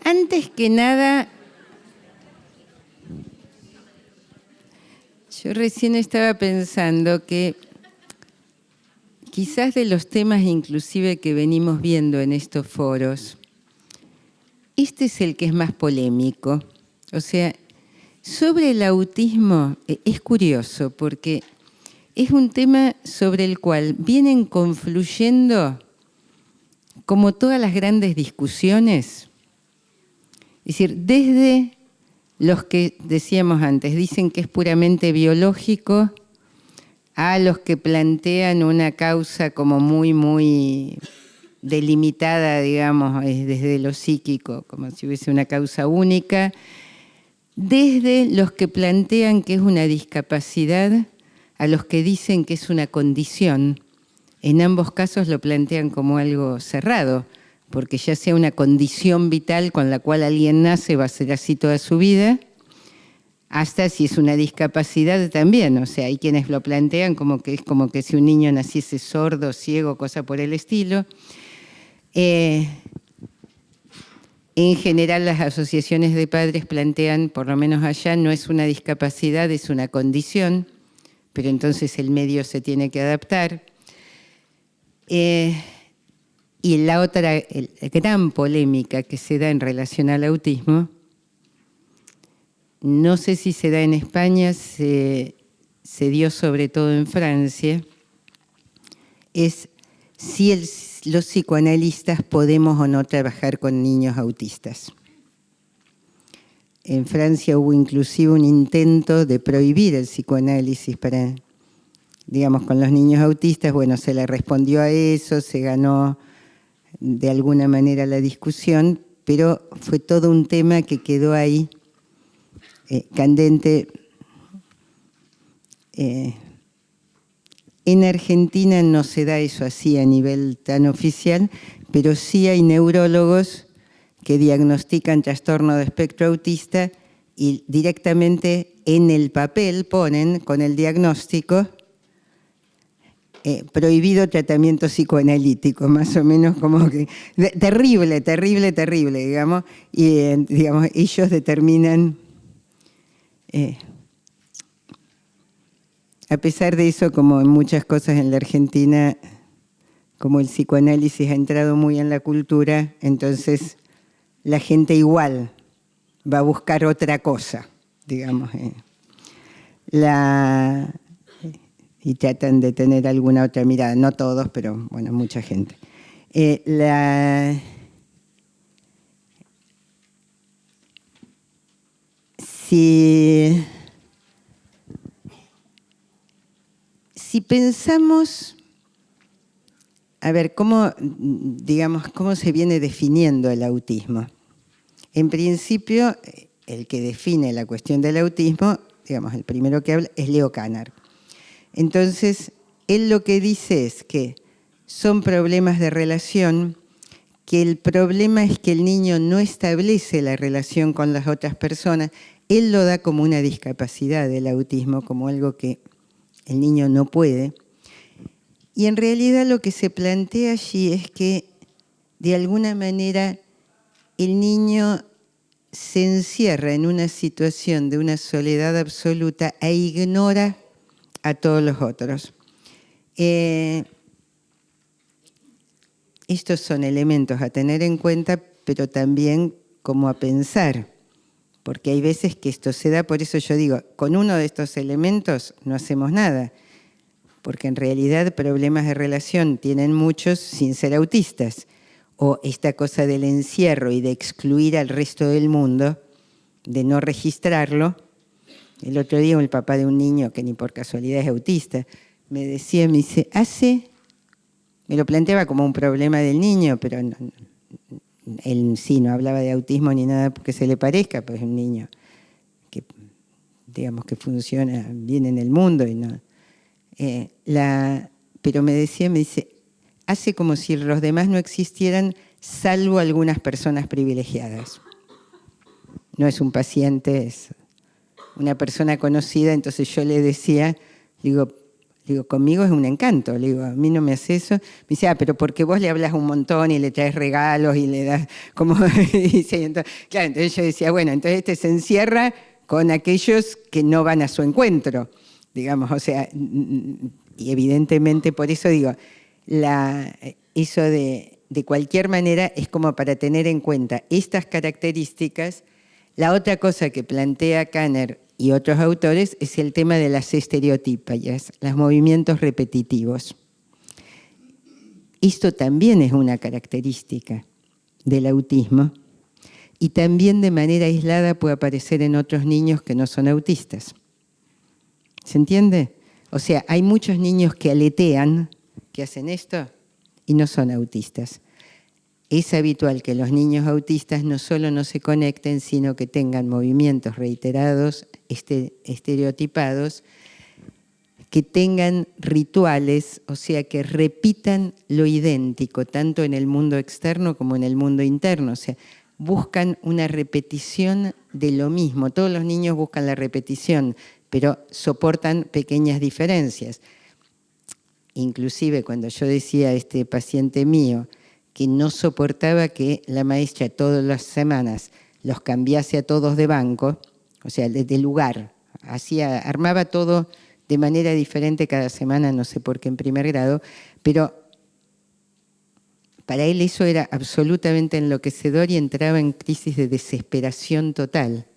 Antes que nada, yo recién estaba pensando que quizás de los temas inclusive que venimos viendo en estos foros, este es el que es más polémico. O sea, sobre el autismo es curioso porque es un tema sobre el cual vienen confluyendo como todas las grandes discusiones. Es decir, desde los que decíamos antes, dicen que es puramente biológico, a los que plantean una causa como muy delimitada, digamos, desde lo psíquico, como si hubiese una causa única, desde los que plantean que es una discapacidad, a los que dicen que es una condición. En ambos casos lo plantean como algo cerrado, porque ya sea una condición vital con la cual alguien nace, va a ser así toda su vida, hasta si es una discapacidad también. O sea, hay quienes lo plantean como que es como que si un niño naciese sordo, ciego, cosa por el estilo. En general, las asociaciones de padres plantean, por lo menos allá, no es una discapacidad, es una condición, pero entonces el medio se tiene que adaptar. Y la otra gran polémica que se da en relación al autismo, no sé si se da en España, se dio sobre todo en Francia, es si los psicoanalistas podemos o no trabajar con niños autistas. En Francia hubo inclusive un intento de prohibir el psicoanálisis para, digamos, con los niños autistas. Bueno, se le respondió a eso, se ganó de alguna manera la discusión, pero fue todo un tema que quedó ahí candente. En Argentina no se da eso así a nivel tan oficial, pero sí hay neurólogos que diagnostican trastorno de espectro autista y directamente en el papel ponen con el diagnóstico prohibido tratamiento psicoanalítico, más o menos como que terrible, digamos, y digamos, ellos determinan. A pesar de eso, como en muchas cosas en la Argentina, como el psicoanálisis ha entrado muy en la cultura, entonces la gente igual va a buscar otra cosa, digamos. Y tratan de tener alguna otra mirada, no todos, pero bueno, mucha gente. Si pensamos, a ver, cómo se viene definiendo el autismo. En principio, el que define la cuestión del autismo, digamos, el primero que habla es Leo Kanner. Entonces, él lo que dice es que son problemas de relación, que el problema es que el niño no establece la relación con las otras personas. Él lo da como una discapacidad del autismo, como algo que el niño no puede. Y en realidad lo que se plantea allí es que, de alguna manera, el niño se encierra en una situación de una soledad absoluta e ignora a todos los otros. Estos son elementos a tener en cuenta, pero también como a pensar, porque hay veces que esto se da, por eso yo digo, con uno de estos elementos no hacemos nada, porque en realidad problemas de relación tienen muchos sin ser autistas, o esta cosa del encierro y de excluir al resto del mundo, de no registrarlo. El otro día el papá de un niño que ni por casualidad es autista, me dice, me lo planteaba como un problema del niño, pero él sí no hablaba de autismo ni nada porque se le parezca, pues es un niño que, digamos, que funciona bien en el mundo. Y no, pero me dice, hace como si los demás no existieran, salvo algunas personas privilegiadas. No es un paciente, es una persona conocida. Entonces yo le decía, digo, Digo, conmigo es un encanto. Le digo, a mí no me hace eso. Me dice, pero porque vos le hablas un montón y le traes regalos y le das como... dice, entonces, claro, entonces yo decía, bueno, entonces este se encierra con aquellos que no van a su encuentro, digamos, o sea, y evidentemente por eso digo, eso de cualquier manera es como para tener en cuenta estas características. La otra cosa que plantea Kanner y otros autores es el tema de las estereotipias, los movimientos repetitivos. Esto también es una característica del autismo y también de manera aislada puede aparecer en otros niños que no son autistas. ¿Se entiende? O sea, hay muchos niños que aletean, que hacen esto y no son autistas. Es habitual que los niños autistas no solo no se conecten, sino que tengan movimientos reiterados, estereotipados, que tengan rituales, o sea, que repitan lo idéntico, tanto en el mundo externo como en el mundo interno. O sea, buscan una repetición de lo mismo. Todos los niños buscan la repetición, pero soportan pequeñas diferencias. Inclusive cuando yo decía a este paciente mío que no soportaba que la maestra todas las semanas los cambiase a todos de banco, o sea, de lugar, armaba todo de manera diferente cada semana, no sé por qué en primer grado, pero para él eso era absolutamente enloquecedor y entraba en crisis de desesperación total.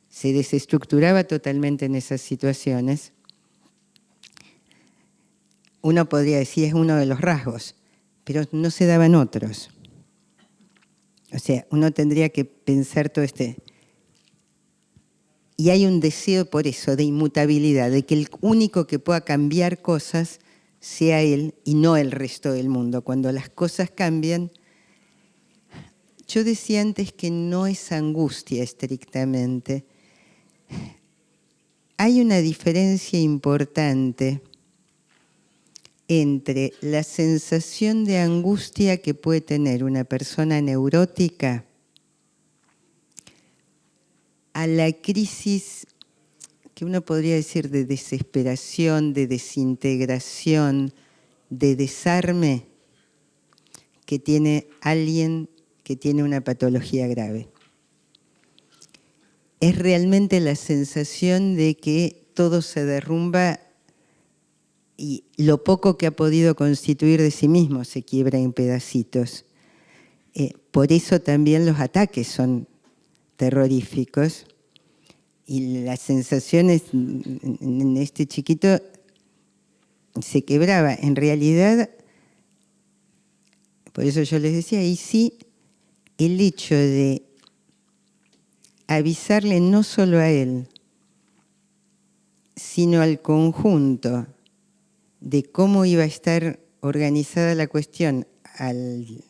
Se desestructuraba totalmente en esas situaciones. Uno podría decir es uno de los rasgos, pero no se daban otros. O sea, uno tendría que pensar todo Y hay un deseo por eso, de inmutabilidad, de que el único que pueda cambiar cosas sea él y no el resto del mundo. Cuando las cosas cambian, yo decía antes que no es angustia estrictamente. Hay una diferencia importante entre la sensación de angustia que puede tener una persona neurótica a la crisis que uno podría decir de desesperación, de desintegración, de desarme que tiene alguien que tiene una patología grave. Es realmente la sensación de que todo se derrumba y lo poco que ha podido constituir de sí mismo se quiebra en pedacitos. Por eso también los ataques son terroríficos y las sensaciones en este chiquito se quebraba. En realidad, por eso yo les decía, y sí, el hecho de avisarle no solo a él, sino al conjunto de cómo iba a estar organizada la cuestión al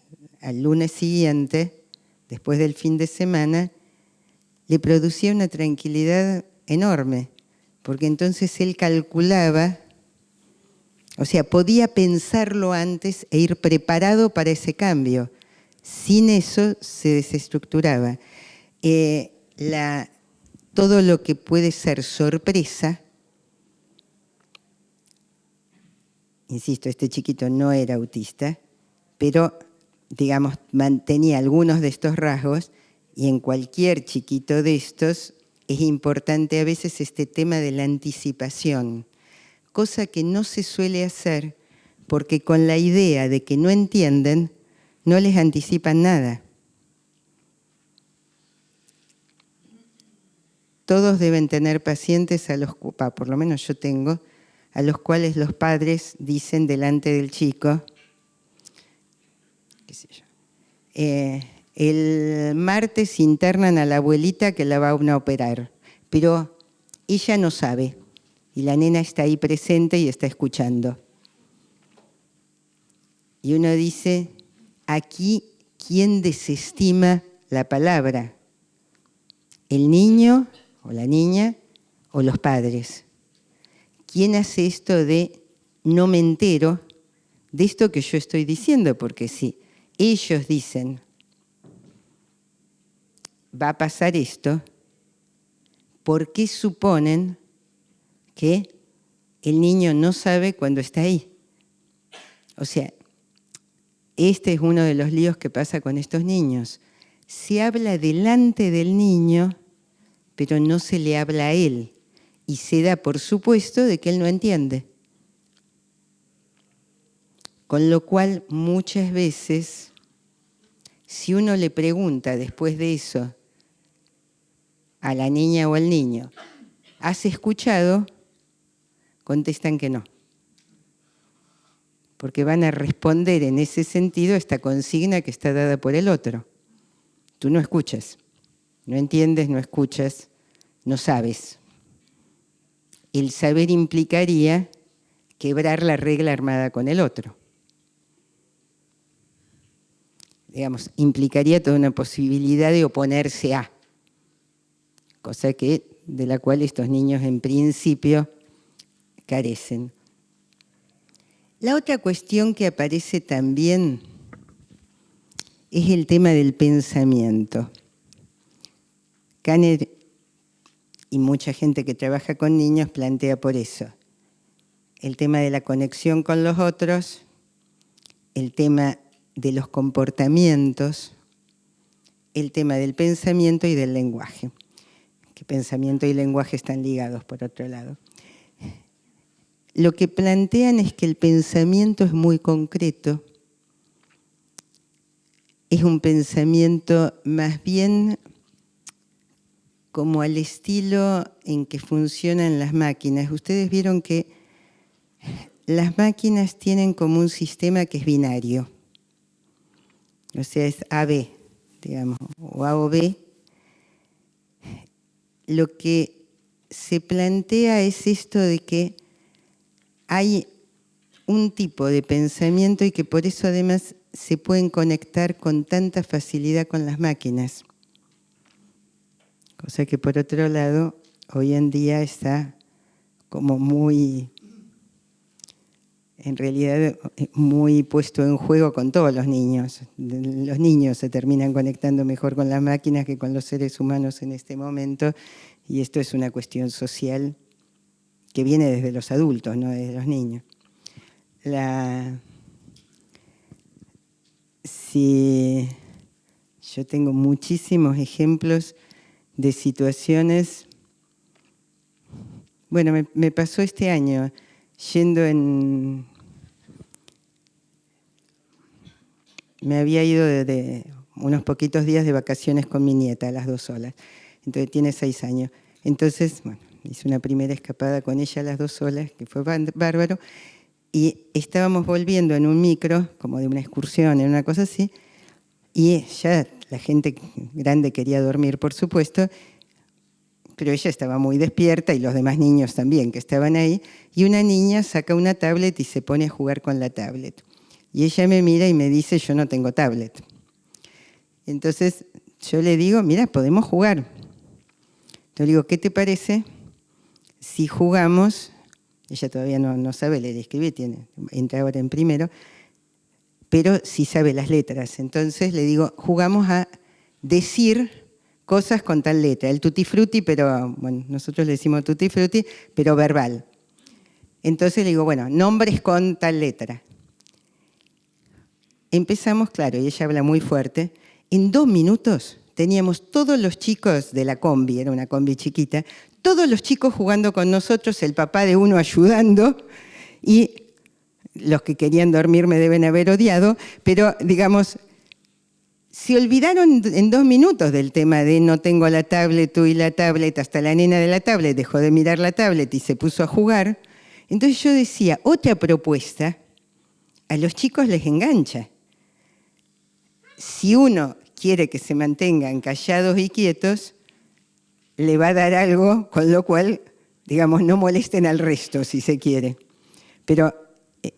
lunes siguiente, después del fin de semana, le producía una tranquilidad enorme, porque entonces él calculaba, o sea, podía pensarlo antes e ir preparado para ese cambio. Sin eso se desestructuraba. Todo lo que puede ser sorpresa, insisto, este chiquito no era autista, pero, digamos, mantenía algunos de estos rasgos y en cualquier chiquito de estos es importante a veces este tema de la anticipación, cosa que no se suele hacer porque con la idea de que no entienden, no les anticipan nada. Todos deben tener pacientes, por lo menos yo tengo, a los cuales los padres dicen delante del chico, qué sé yo, el martes internan a la abuelita que la va a operar, pero ella no sabe y la nena está ahí presente y está escuchando. Y uno dice, aquí, ¿quién desestima la palabra? ¿El niño o la niña o los padres? ¿Quién hace esto de no me entero de esto que yo estoy diciendo? Porque si ellos dicen, va a pasar esto, ¿por qué suponen que el niño no sabe cuándo está ahí. O sea, este es uno de los líos que pasa con estos niños. Se habla delante del niño, pero no se le habla a él. Y se da por supuesto de que él no entiende. Con lo cual, muchas veces, si uno le pregunta después de eso a la niña o al niño, ¿has escuchado? Contestan que no. Porque van a responder en ese sentido esta consigna que está dada por el otro. Tú no escuchas, no entiendes, no escuchas, no sabes. El saber implicaría quebrar la regla armada con el otro. Digamos, implicaría toda una posibilidad de oponerse a, cosa de la cual estos niños en principio carecen. La otra cuestión que aparece también es el tema del pensamiento. Kanner y mucha gente que trabaja con niños plantea por eso el tema de la conexión con los otros, el tema de los comportamientos, el tema del pensamiento y del lenguaje, que pensamiento y lenguaje están ligados por otro lado. Lo que plantean es que el pensamiento es muy concreto, es un pensamiento más bien como al estilo en que funcionan las máquinas. Ustedes vieron que las máquinas tienen como un sistema que es binario, o sea, es A-B, digamos, o A o B. Lo que se plantea es esto de que hay un tipo de pensamiento y que por eso además se pueden conectar con tanta facilidad con las máquinas. Cosa que por otro lado, hoy en día está como muy, en realidad, muy puesto en juego con todos los niños. Los niños se terminan conectando mejor con las máquinas que con los seres humanos en este momento, y esto es una cuestión social que viene desde los adultos, no desde los niños. Si yo tengo muchísimos ejemplos de situaciones. Bueno, me pasó este año yendo me había ido de unos poquitos días de vacaciones con mi nieta, las dos solas. Entonces tiene 6 años. Entonces, bueno, hice una primera escapada con ella las dos solas, que fue bárbaro. Y estábamos volviendo en un micro, como de una excursión, en una cosa así, y ya la gente grande quería dormir, por supuesto, pero ella estaba muy despierta y los demás niños también que estaban ahí, y una niña saca una tablet y se pone a jugar con la tablet. Y ella me mira y me dice, yo no tengo tablet. Entonces yo le digo, mira, podemos jugar. Entonces le digo, ¿qué te parece si jugamos? Ella todavía no sabe leer y escribir, entra ahora en primero, pero sí sabe las letras. Entonces le digo, jugamos a decir cosas con tal letra. El tutti frutti, pero bueno, nosotros le decimos tutti frutti, pero verbal. Entonces le digo, bueno, nombres con tal letra. Empezamos, claro, y ella habla muy fuerte. En 2 minutos teníamos todos los chicos de la combi, era una combi chiquita, todos los chicos jugando con nosotros, el papá de uno ayudando, y los que querían dormir me deben haber odiado, pero digamos, se olvidaron en 2 minutos del tema de no tengo la tablet, tú y la tablet, hasta la nena de la tablet dejó de mirar la tablet y se puso a jugar. Entonces yo decía, otra propuesta, a los chicos les engancha. Si uno quiere que se mantengan callados y quietos, le va a dar algo, con lo cual, digamos, no molesten al resto, si se quiere. Pero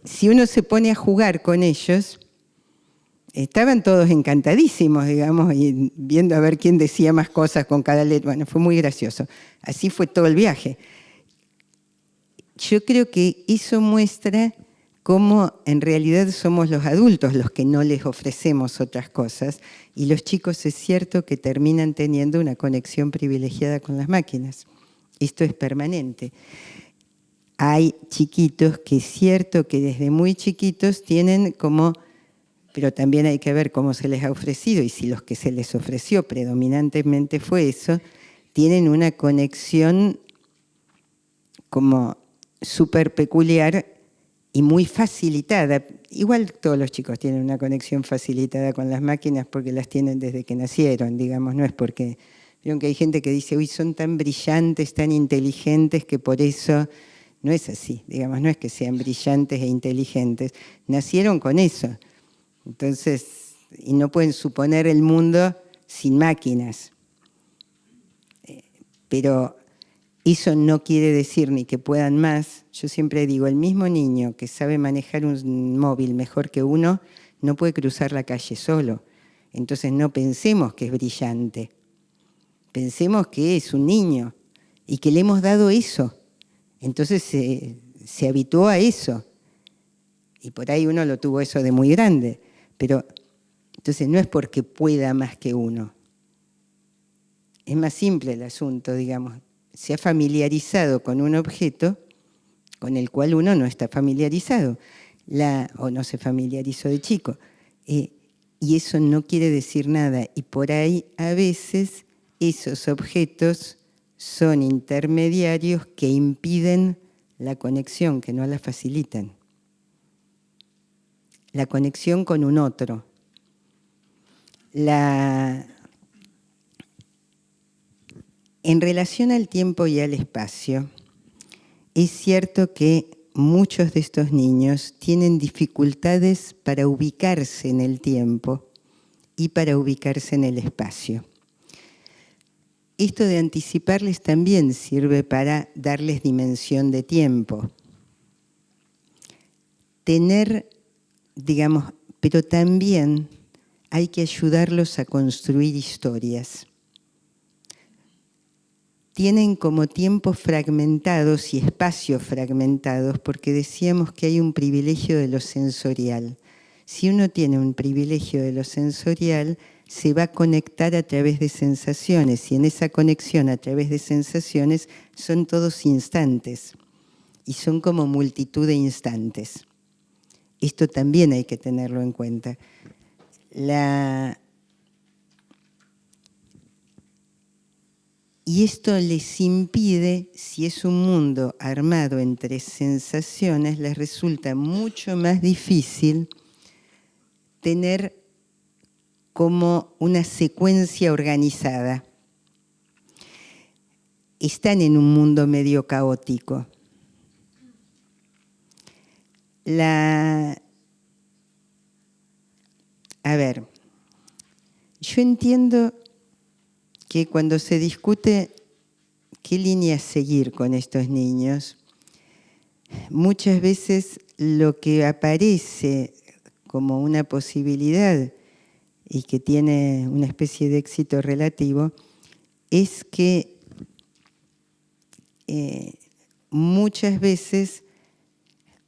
si uno se pone a jugar con ellos, estaban todos encantadísimos, digamos, y viendo a ver quién decía más cosas con cada letra. Bueno, fue muy gracioso. Así fue todo el viaje. Yo creo que eso muestra cómo en realidad somos los adultos los que no les ofrecemos otras cosas, y los chicos es cierto que terminan teniendo una conexión privilegiada con las máquinas. Esto es permanente. hay chiquitos que es cierto que desde muy chiquitos tienen como, pero también hay que ver cómo se les ha ofrecido, y si los que se les ofreció predominantemente fue eso, tienen una conexión como súper peculiar y muy facilitada. Igual todos los chicos tienen una conexión facilitada con las máquinas porque las tienen desde que nacieron, digamos, no es porque... Vieron que hay gente que dice, uy, son tan brillantes, tan inteligentes, que por eso... No es así, digamos, no es que sean brillantes e inteligentes, nacieron con eso. Entonces, y no pueden suponer el mundo sin máquinas. Pero eso no quiere decir ni que puedan más. Yo siempre digo, el mismo niño que sabe manejar un móvil mejor que uno, no puede cruzar la calle solo. Entonces no pensemos que es brillante. Pensemos que es un niño y que le hemos dado eso. Entonces se habituó a eso. Y por ahí uno lo tuvo eso de muy grande. Pero entonces no es porque pueda más que uno. Es más simple el asunto, digamos. Se ha familiarizado con un objeto con el cual uno no está familiarizado, o no se familiarizó de chico. Y eso no quiere decir nada. Y por ahí a veces esos objetos son intermediarios que impiden la conexión, que no la facilitan. La conexión con un otro. En relación al tiempo y al espacio, es cierto que muchos de estos niños tienen dificultades para ubicarse en el tiempo y para ubicarse en el espacio. Esto de anticiparles también sirve para darles dimensión de tiempo. Tener, digamos, pero también hay que ayudarlos a construir historias. Tienen como tiempos fragmentados y espacios fragmentados porque decíamos que hay un privilegio de lo sensorial. Si uno tiene un privilegio de lo sensorial, se va a conectar a través de sensaciones y en esa conexión a través de sensaciones son todos instantes y son como multitud de instantes. Esto también hay que tenerlo en cuenta. Y esto les impide, si es un mundo armado entre sensaciones, les resulta mucho más difícil tener como una secuencia organizada. Están en un mundo medio caótico. A ver, yo entiendo que cuando se discute qué línea seguir con estos niños, muchas veces lo que aparece como una posibilidad y que tiene una especie de éxito relativo es que muchas veces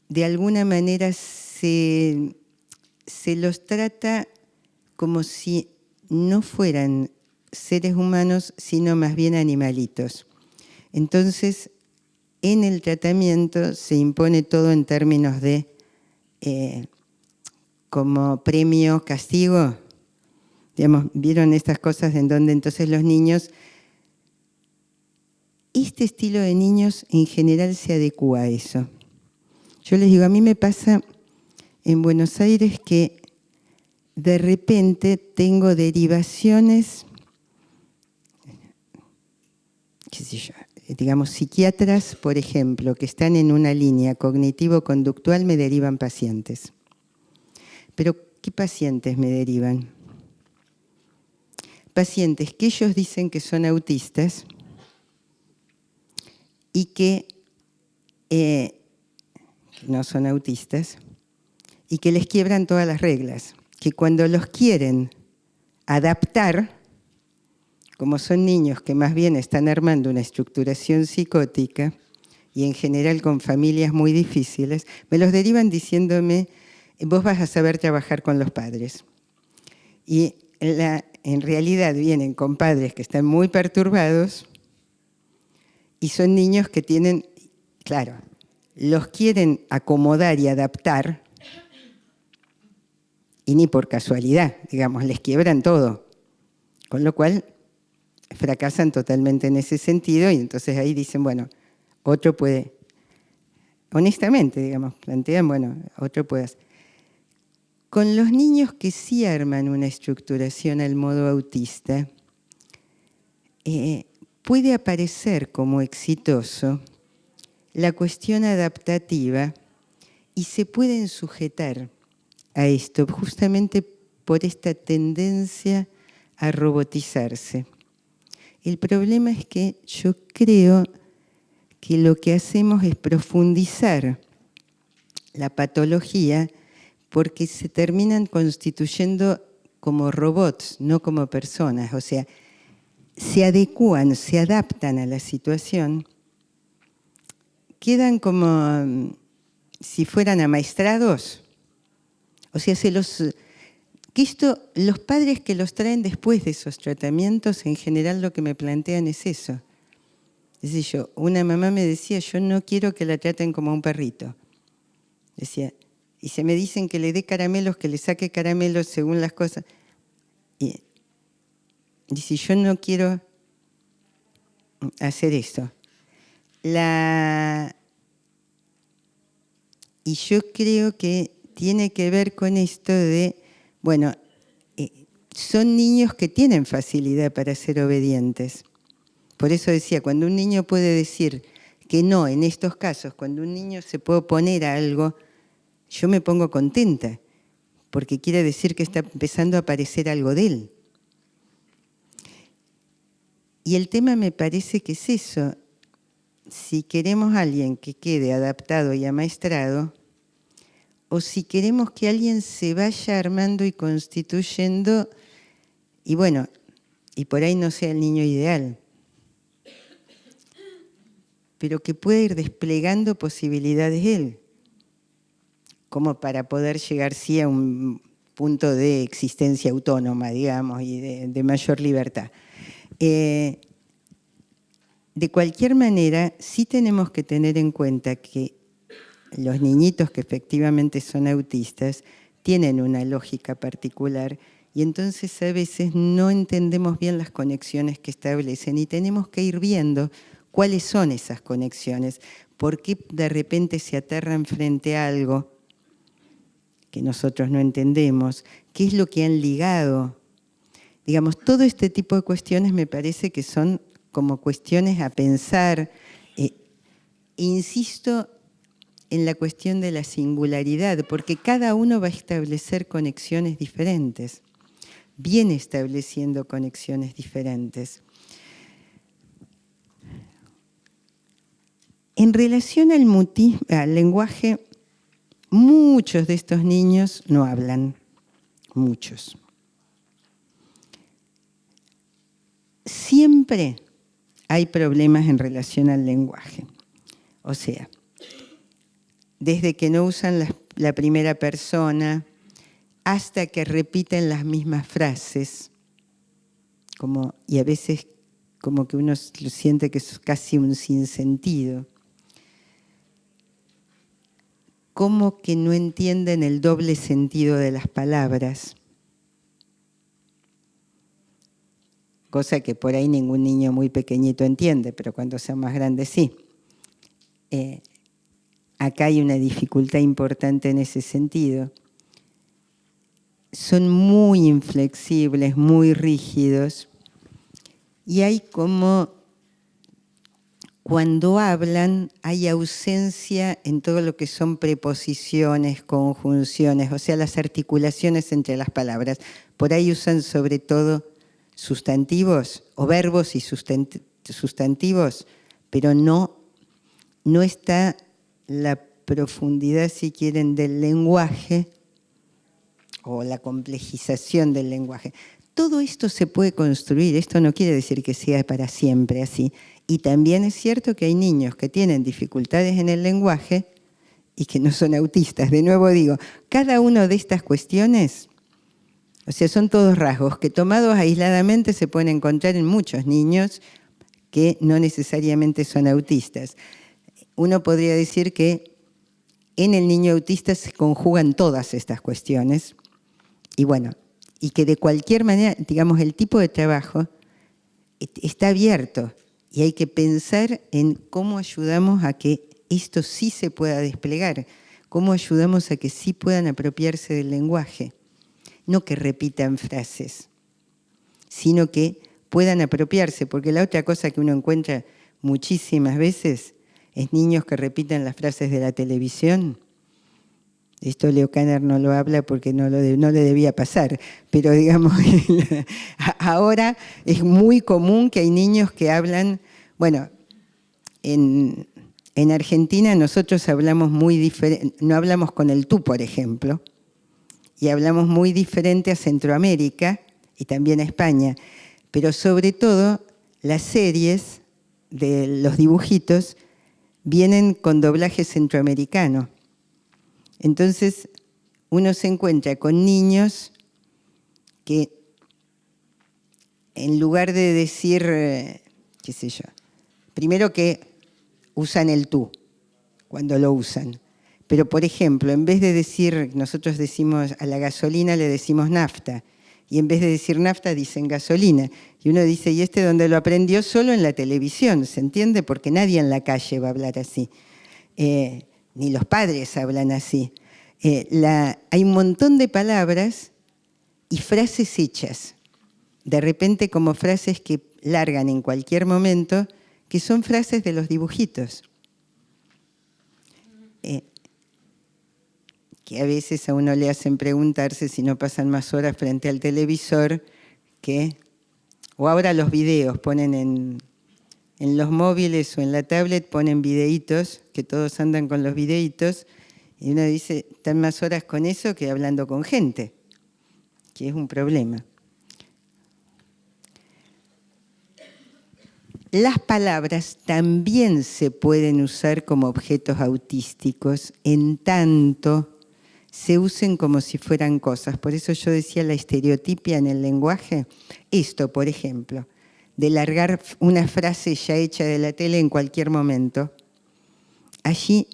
de alguna manera se los trata como si no fueran seres humanos, sino más bien animalitos. Entonces, en el tratamiento se impone todo en términos de como premio, castigo. Digamos, ¿vieron estas cosas en donde entonces los niños... Este estilo de niños en general se adecúa a eso. Yo les digo, a mí me pasa en Buenos Aires que de repente tengo derivaciones, qué sé yo, digamos, psiquiatras, por ejemplo, que están en una línea cognitivo-conductual, me derivan pacientes. Pero, ¿qué pacientes me derivan? Pacientes que ellos dicen que son autistas y que no son autistas y que les quiebran todas las reglas, que cuando los quieren adaptar, como son niños que más bien están armando una estructuración psicótica y en general con familias muy difíciles, me los derivan diciéndome, vos vas a saber trabajar con los padres. Y en realidad vienen con padres que están muy perturbados y son niños que tienen, claro, los quieren acomodar y adaptar, y ni por casualidad, digamos, les quiebran todo. Con lo cual, fracasan totalmente en ese sentido, y entonces ahí dicen, bueno, otro puede, honestamente, digamos, plantean, bueno, otro puede hacer. Con los niños que sí arman una estructuración al modo autista, puede aparecer como exitoso la cuestión adaptativa y se pueden sujetar a esto justamente por esta tendencia a robotizarse. El problema es que yo creo que lo que hacemos es profundizar la patología porque se terminan constituyendo como robots, no como personas. O sea, se adecúan, se adaptan a la situación, quedan como si fueran amaestrados. O sea, los padres que los traen después de esos tratamientos, en general lo que me plantean es eso. Es decir, una mamá me decía, yo no quiero que la traten como a un perrito. Decía, y se me dicen que le dé caramelos, que le saque caramelos según las cosas. Y dice, yo no quiero hacer eso. Y yo creo que tiene que ver con esto de, bueno, son niños que tienen facilidad para ser obedientes. Por eso decía, cuando un niño puede decir que no, en estos casos, cuando un niño se puede oponer a algo, yo me pongo contenta, porque quiere decir que está empezando a aparecer algo de él. Y el tema me parece que es eso. Si queremos a alguien que quede adaptado y amaestrado, o si queremos que alguien se vaya armando y constituyendo, y bueno, y por ahí no sea el niño ideal, pero que pueda ir desplegando posibilidades él, como para poder llegar sí a un punto de existencia autónoma, digamos, y de mayor libertad. De cualquier manera, sí tenemos que tener en cuenta que los niñitos que efectivamente son autistas tienen una lógica particular y entonces a veces no entendemos bien las conexiones que establecen y tenemos que ir viendo cuáles son esas conexiones, por qué de repente se aterran frente a algo que nosotros no entendemos, qué es lo que han ligado. Digamos, todo este tipo de cuestiones me parece que son como cuestiones a pensar. Insisto en la cuestión de la singularidad, porque cada uno va a establecer conexiones diferentes, viene estableciendo conexiones diferentes. En relación al lenguaje, muchos de estos niños no hablan, muchos. Siempre hay problemas en relación al lenguaje. O sea, desde que no usan la primera persona hasta que repiten las mismas frases, y a veces como que uno siente que es casi un sinsentido. Como que no entienden el doble sentido de las palabras. Cosa que por ahí ningún niño muy pequeñito entiende, pero cuando sea más grande sí. Acá hay una dificultad importante en ese sentido. Son muy inflexibles, muy rígidos, y hay como, cuando hablan, hay ausencia en todo lo que son preposiciones, conjunciones, o sea, las articulaciones entre las palabras. Por ahí usan sobre todo sustantivos, o verbos y sustantivos, pero no está la profundidad, si quieren, del lenguaje o la complejización del lenguaje. Todo esto se puede construir, esto no quiere decir que sea para siempre así. Y también es cierto que hay niños que tienen dificultades en el lenguaje y que no son autistas. De nuevo digo, cada una de estas cuestiones, o sea, son todos rasgos que tomados aisladamente se pueden encontrar en muchos niños que no necesariamente son autistas. uno podría decir que en el niño autista se conjugan todas estas cuestiones y bueno, y que de cualquier manera, digamos, el tipo de trabajo está abierto y hay que pensar en cómo ayudamos a que esto sí se pueda desplegar, cómo ayudamos a que sí puedan apropiarse del lenguaje, no que repitan frases, sino que puedan apropiarse, porque la otra cosa que uno encuentra muchísimas veces es niños que repiten las frases de la televisión. Esto Leo Kanner no lo habla porque no le debía pasar, pero digamos, ahora es muy común que hay niños que hablan, bueno, en Argentina nosotros hablamos muy diferente, no hablamos con el tú, por ejemplo, y hablamos muy diferente a Centroamérica y también a España, pero sobre todo las series de los dibujitos vienen con doblaje centroamericano. Entonces, uno se encuentra con niños que en lugar de decir, qué sé yo, primero que usan el tú cuando lo usan. Pero, por ejemplo, en vez de decir, nosotros decimos a la gasolina le decimos nafta, y en vez de decir nafta dicen gasolina. Y uno dice, ¿y este dónde lo aprendió? Solo en la televisión, ¿se entiende? Porque nadie en la calle va a hablar así. Ni los padres hablan así. Hay un montón de palabras y frases hechas, de repente como frases que largan en cualquier momento, que son frases de los dibujitos. Que a veces a uno le hacen preguntarse si no pasan más horas frente al televisor que, o ahora los videos, ponen en los móviles o en la tablet, ponen videitos, que todos andan con los videitos, y uno dice, están más horas con eso que hablando con gente, que es un problema. Las palabras también se pueden usar como objetos autísticos, en tanto se usen como si fueran cosas. Por eso yo decía la estereotipia en el lenguaje. Esto, por ejemplo, de largar una frase ya hecha de la tele en cualquier momento. Allí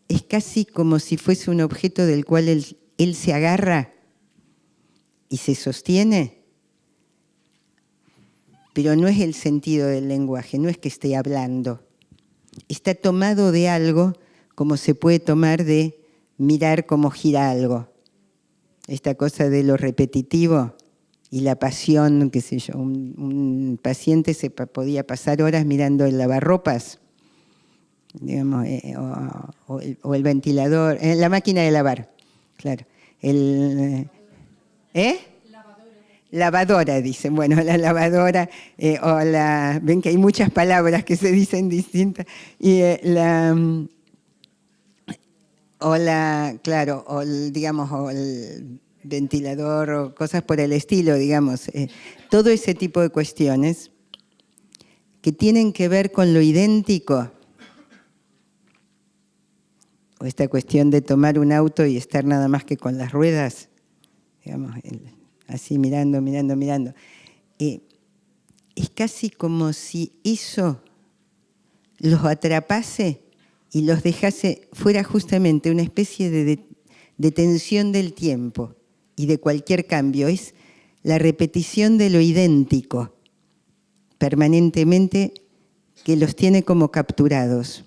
es casi como si fuese un objeto del cual él se agarra y se sostiene, pero no es el sentido del lenguaje, no es que esté hablando. Está tomado de algo como se puede tomar de mirar cómo gira algo. Esta cosa de lo repetitivo y la pasión, qué sé yo, un paciente se podía pasar horas mirando el lavarropas, digamos, o el ventilador, la máquina de lavar, claro. Lavadora, dicen. Bueno, la lavadora, ven que hay muchas palabras que se dicen distintas. Y claro, digamos, o el ventilador o cosas por el estilo, digamos. Todo ese tipo de cuestiones que tienen que ver con lo idéntico. O esta cuestión de tomar un auto y estar nada más que con las ruedas, digamos, así mirando. Es casi como si eso los atrapase y los dejase, fuera justamente una especie de tensión del tiempo y de cualquier cambio. Es la repetición de lo idéntico permanentemente que los tiene como capturados.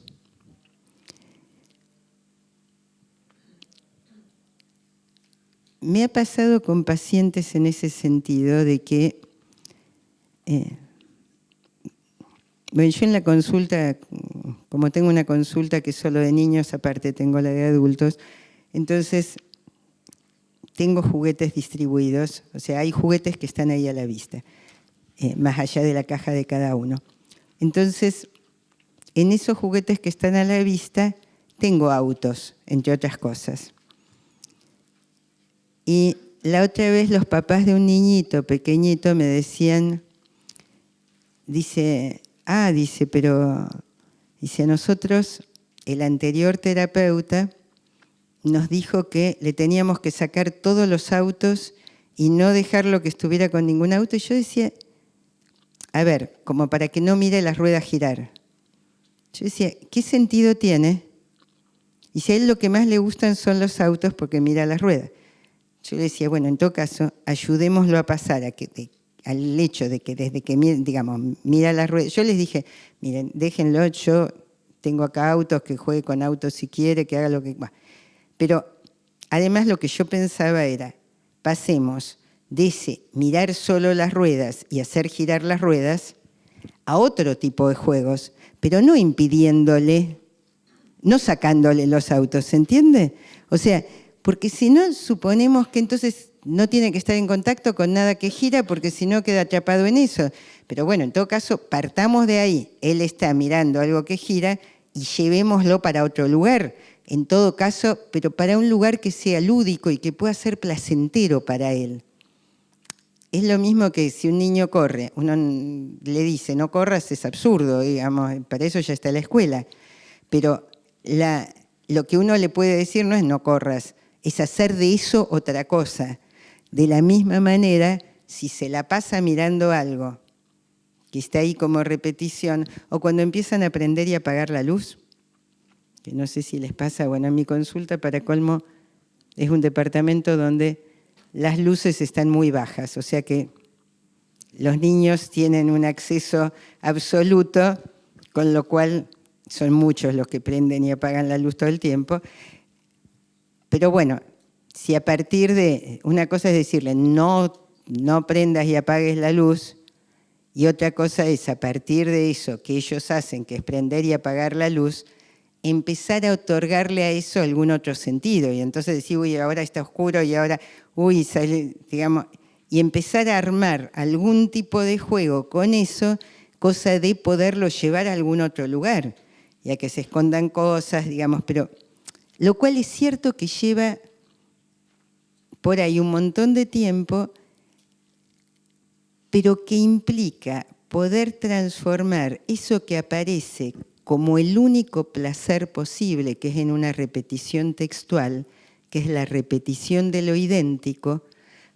Me ha pasado con pacientes en ese sentido de que, bueno, yo en la consulta, como tengo una consulta que es solo de niños, aparte tengo la de adultos, entonces tengo juguetes distribuidos, o sea, hay juguetes que están ahí a la vista, más allá de la caja de cada uno. Entonces, en esos juguetes que están a la vista, tengo autos, entre otras cosas. Y la otra vez los papás de un niñito pequeñito me decían, dice, pero a nosotros el anterior terapeuta nos dijo que le teníamos que sacar todos los autos y no dejarlo que estuviera con ningún auto. Y yo decía, a ver, como para que no mire las ruedas girar. Yo decía, ¿qué sentido tiene? Y si a él lo que más le gustan son los autos porque mira las ruedas. Yo le decía, bueno, en todo caso, ayudémoslo a pasar al hecho de que desde que, digamos, mira las ruedas. Yo les dije, miren, déjenlo, yo tengo acá autos, que juegue con autos si quiere, que haga lo que... Bueno. Pero además lo que yo pensaba era, pasemos de ese mirar solo las ruedas y hacer girar las ruedas a otro tipo de juegos, pero no impidiéndole, no sacándole los autos, ¿se entiende? O sea, porque si no, suponemos que entonces no tiene que estar en contacto con nada que gira, porque si no queda atrapado en eso. Pero bueno, en todo caso, partamos de ahí. Él está mirando algo que gira y llevémoslo para otro lugar. En todo caso, pero para un lugar que sea lúdico y que pueda ser placentero para él. Es lo mismo que si un niño corre, uno le dice no corras, es absurdo, digamos, para eso ya está la escuela. Pero lo que uno le puede decir no es no corras, es hacer de eso otra cosa. De la misma manera, si se la pasa mirando algo que está ahí como repetición, o cuando empiezan a prender y apagar la luz, que no sé si les pasa, bueno, en mi consulta, para colmo, es un departamento donde las luces están muy bajas, o sea que los niños tienen un acceso absoluto, con lo cual son muchos los que prenden y apagan la luz todo el tiempo. Pero bueno, si a partir de, una cosa es decirle no prendas y apagues la luz, y otra cosa es a partir de eso que ellos hacen, que es prender y apagar la luz, empezar a otorgarle a eso algún otro sentido. Y entonces decir, uy, ahora está oscuro y ahora, uy, sale, digamos, y empezar a armar algún tipo de juego con eso, cosa de poderlo llevar a algún otro lugar, ya que se escondan cosas, digamos, pero lo cual es cierto que lleva por ahí un montón de tiempo, pero que implica poder transformar eso que aparece como el único placer posible, que es en una repetición textual, que es la repetición de lo idéntico,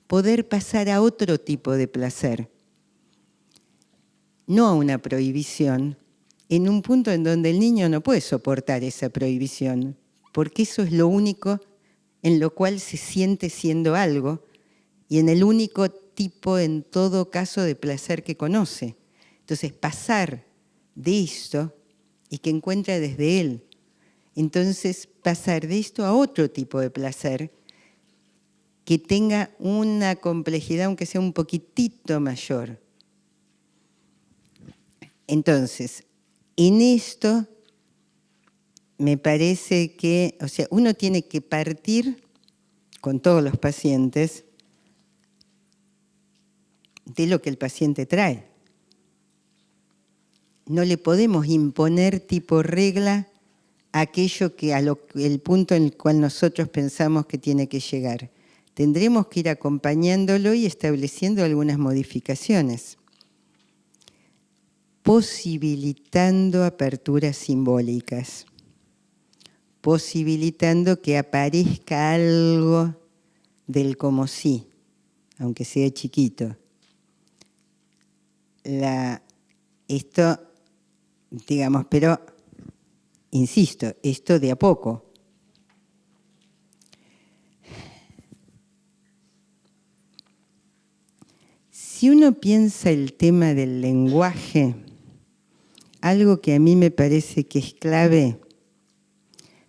poder pasar a otro tipo de placer. No a una prohibición, en un punto en donde el niño no puede soportar esa prohibición, porque eso es lo único en lo cual se siente siendo algo y en el único tipo, en todo caso, de placer que conoce. Entonces, pasar de esto y que encuentra desde él. Entonces, pasar de esto a otro tipo de placer que tenga una complejidad, aunque sea un poquitito mayor. Entonces, en esto me parece que, o sea, uno tiene que partir con todos los pacientes de lo que el paciente trae. No le podemos imponer tipo regla aquello que el punto en el cual nosotros pensamos que tiene que llegar. Tendremos que ir acompañándolo y estableciendo algunas modificaciones, posibilitando aperturas simbólicas, posibilitando que aparezca algo del como sí, aunque sea chiquito. Esto, digamos, pero, insisto, esto de a poco. Si uno piensa el tema del lenguaje, algo que a mí me parece que es clave,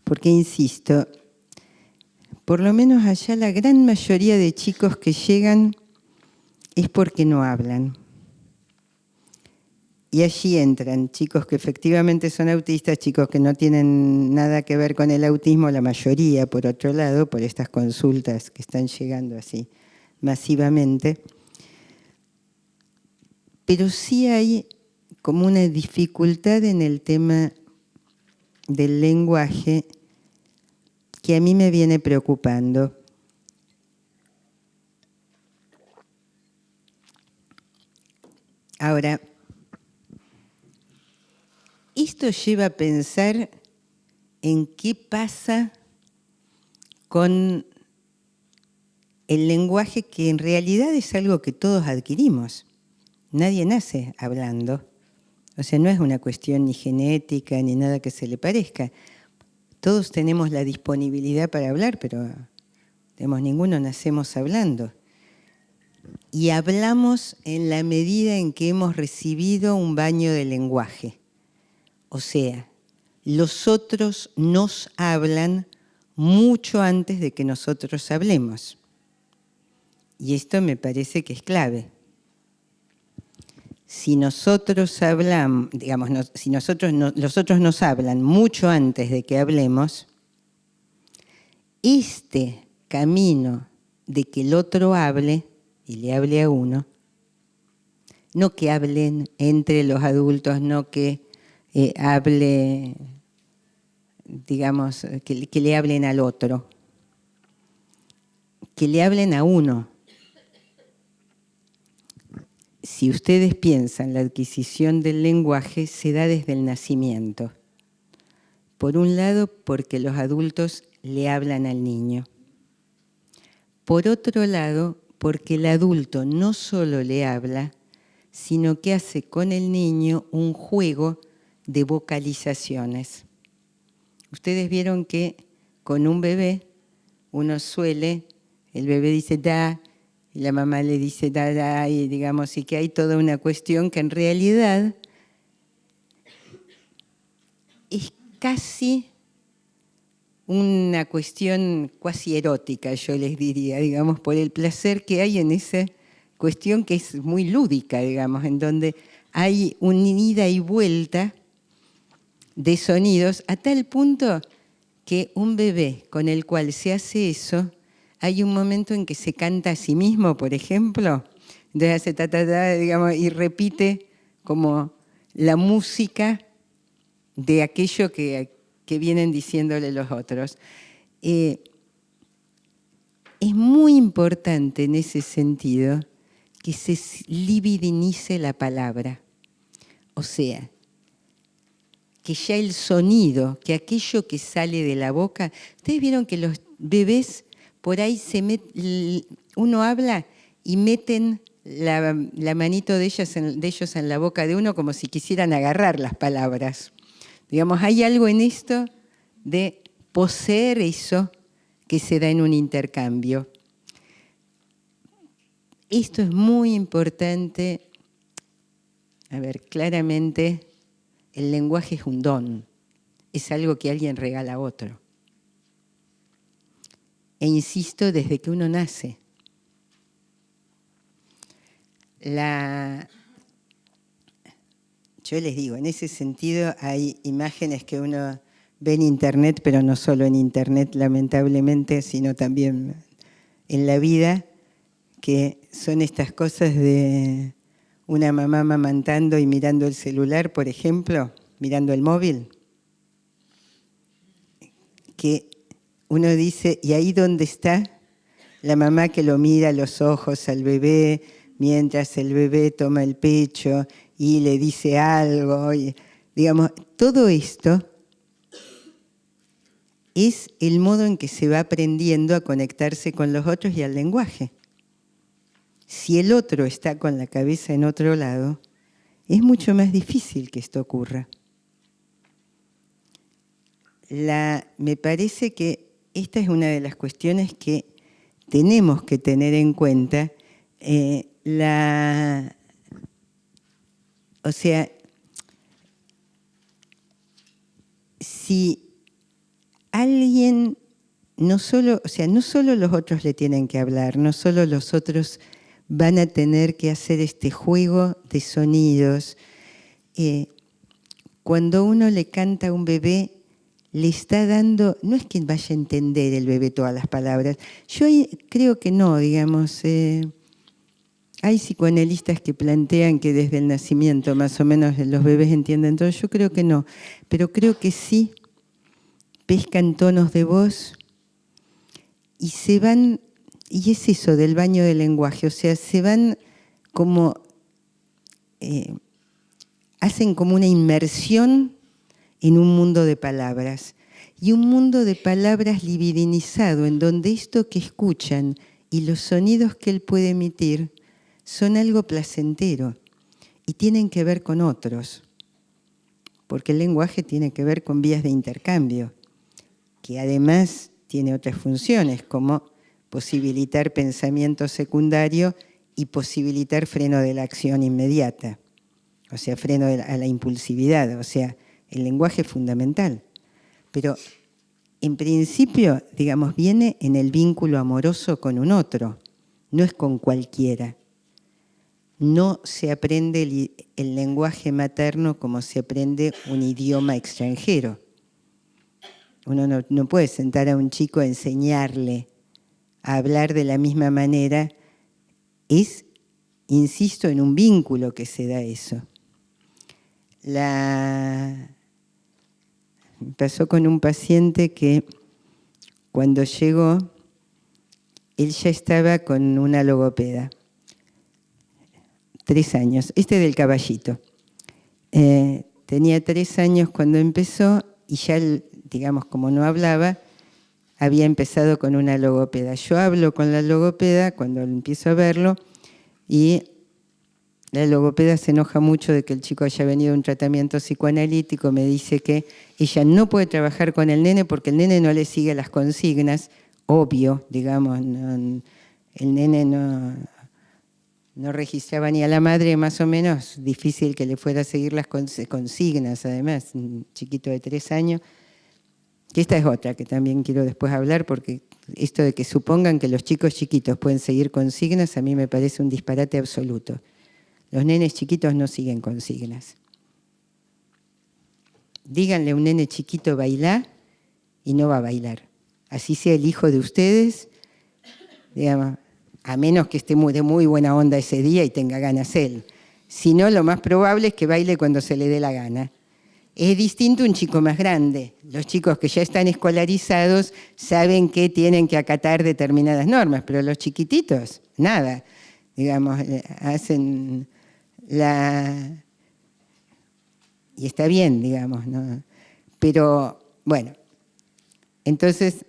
porque insisto, por lo menos allá la gran mayoría de chicos que llegan es porque no hablan. Y allí entran chicos que efectivamente son autistas, chicos que no tienen nada que ver con el autismo, la mayoría, por otro lado, por estas consultas que están llegando así masivamente. Pero sí hay como una dificultad en el tema del lenguaje que a mí me viene preocupando. Ahora, esto lleva a pensar en qué pasa con el lenguaje, que en realidad es algo que todos adquirimos. Nadie nace hablando. O sea, no es una cuestión ni genética ni nada que se le parezca. Todos tenemos la disponibilidad para hablar, pero ninguno nacemos hablando. Y hablamos en la medida en que hemos recibido un baño de lenguaje. O sea, los otros nos hablan mucho antes de que nosotros hablemos. Y esto me parece que es clave. Si nosotros hablamos, digamos, si los otros nos hablan mucho antes de que hablemos, este camino de que el otro hable y le hable a uno, no que hablen entre los adultos, no que hable, digamos, que le hablen al otro, que le hablen a uno. Si ustedes piensan, la adquisición del lenguaje se da desde el nacimiento. Por un lado, porque los adultos le hablan al niño. Por otro lado, porque el adulto no solo le habla, sino que hace con el niño un juego de vocalizaciones. Ustedes vieron que con un bebé uno suele, el bebé dice da, y la mamá le dice da, da, y digamos, y que hay toda una cuestión que en realidad es casi una cuestión cuasi erótica, yo les diría, digamos, por el placer que hay en esa cuestión que es muy lúdica, digamos, en donde hay una ida y vuelta de sonidos a tal punto que un bebé con el cual se hace eso, hay un momento en que se canta a sí mismo, por ejemplo, entonces hace ta, ta, ta, digamos, y repite como la música de aquello que vienen diciéndole los otros. Es muy importante en ese sentido que se libidinice la palabra. O sea, que ya el sonido, que aquello que sale de la boca, ustedes vieron que los bebés por ahí uno habla y meten la manito de ellos en la boca de uno como si quisieran agarrar las palabras. Digamos, hay algo en esto de poseer eso que se da en un intercambio. Esto es muy importante. A ver, claramente el lenguaje es un don, es algo que alguien regala a otro. E insisto, desde que uno nace. Yo les digo, en ese sentido hay imágenes que uno ve en internet, pero no solo en internet, lamentablemente, sino también en la vida, que son estas cosas de una mamá amamantando y mirando el celular, por ejemplo, mirando el móvil, que uno dice, ¿y ahí dónde está la mamá que lo mira a los ojos al bebé mientras el bebé toma el pecho y le dice algo? Y, digamos, todo esto es el modo en que se va aprendiendo a conectarse con los otros y al lenguaje. Si el otro está con la cabeza en otro lado, es mucho más difícil que esto ocurra. Me parece que esta es una de las cuestiones que tenemos que tener en cuenta. O sea, si alguien no solo los otros le tienen que hablar, no solo los otros van a tener que hacer este juego de sonidos. Cuando uno le canta a un bebé, le está dando, no es que vaya a entender el bebé todas las palabras. Yo creo que no, digamos. Hay psicoanalistas que plantean que desde el nacimiento más o menos los bebés entienden todo. Yo creo que no, pero creo que sí pescan tonos de voz y se van, y es eso del baño del lenguaje, o sea, se van como, hacen como una inmersión en un mundo de palabras, y un mundo de palabras libidinizado, en donde esto que escuchan y los sonidos que él puede emitir son algo placentero y tienen que ver con otros. porque el lenguaje tiene que ver con vías de intercambio, que además tiene otras funciones, como posibilitar pensamiento secundario y posibilitar freno de la acción inmediata, o sea, freno a la impulsividad, o sea, el lenguaje es fundamental. Pero en principio, digamos, viene en el vínculo amoroso con un otro, no es con cualquiera. No se aprende el lenguaje materno como se aprende un idioma extranjero. Uno no puede sentar a un chico a enseñarle a hablar de la misma manera. Es, insisto, en un vínculo que se da eso. Me pasó con un paciente que cuando llegó, él ya estaba con una logopeda. 3 años, del caballito. Tenía 3 años cuando empezó y ya, digamos, como no hablaba, había empezado con una logopeda. Yo hablo con la logopeda cuando empiezo a verlo y la logopeda se enoja mucho de que el chico haya venido a un tratamiento psicoanalítico, me dice que ella no puede trabajar con el nene porque el nene no le sigue las consignas, obvio, digamos, el nene no registraba ni a la madre, más o menos, difícil que le fuera a seguir las consignas, además, un chiquito de 3 años. Que esta es otra que también quiero después hablar, porque esto de que supongan que los chicos chiquitos pueden seguir consignas, a mí me parece un disparate absoluto. Los nenes chiquitos no siguen consignas. Díganle a un nene chiquito bailar y no va a bailar. Así sea el hijo de ustedes, digamos, a menos que esté de muy buena onda ese día y tenga ganas él. Si no, lo más probable es que baile cuando se le dé la gana. Es distinto un chico más grande. Los chicos que ya están escolarizados saben que tienen que acatar determinadas normas, pero los chiquititos, nada. Digamos, hacen la... Y está bien, digamos, ¿no? Pero, bueno, entonces...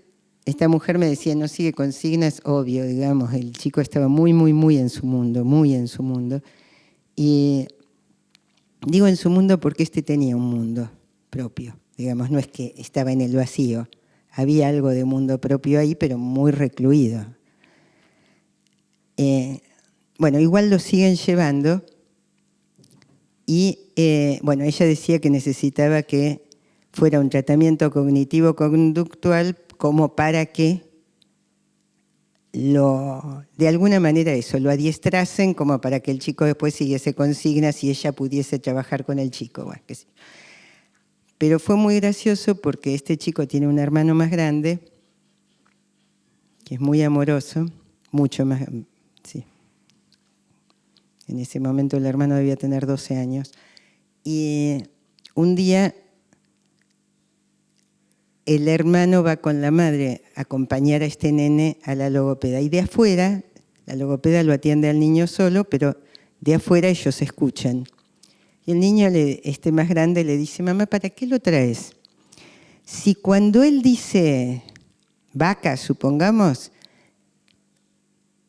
Esta mujer me decía, no sigue consignas, obvio, digamos, el chico estaba muy, muy, muy en su mundo, muy en su mundo. Y digo en su mundo porque tenía un mundo propio, digamos, no es que estaba en el vacío, había algo de mundo propio ahí, pero muy recluido. Bueno, igual lo siguen llevando y, bueno, ella decía que necesitaba que fuera un tratamiento cognitivo-conductual como para que de alguna manera lo adiestrasen, como para que el chico después siguiese consignas y ella pudiese trabajar con el chico. Bueno, que sí. Pero fue muy gracioso porque este chico tiene un hermano más grande, que es muy amoroso, mucho más, sí. En ese momento el hermano debía tener 12 años. Y un día el hermano va con la madre a acompañar a este nene a la logopeda. Y de afuera, la logopeda lo atiende al niño solo, pero de afuera ellos escuchan. Y el niño, más grande, le dice, mamá, ¿para qué lo traes? Si cuando él dice vaca, supongamos,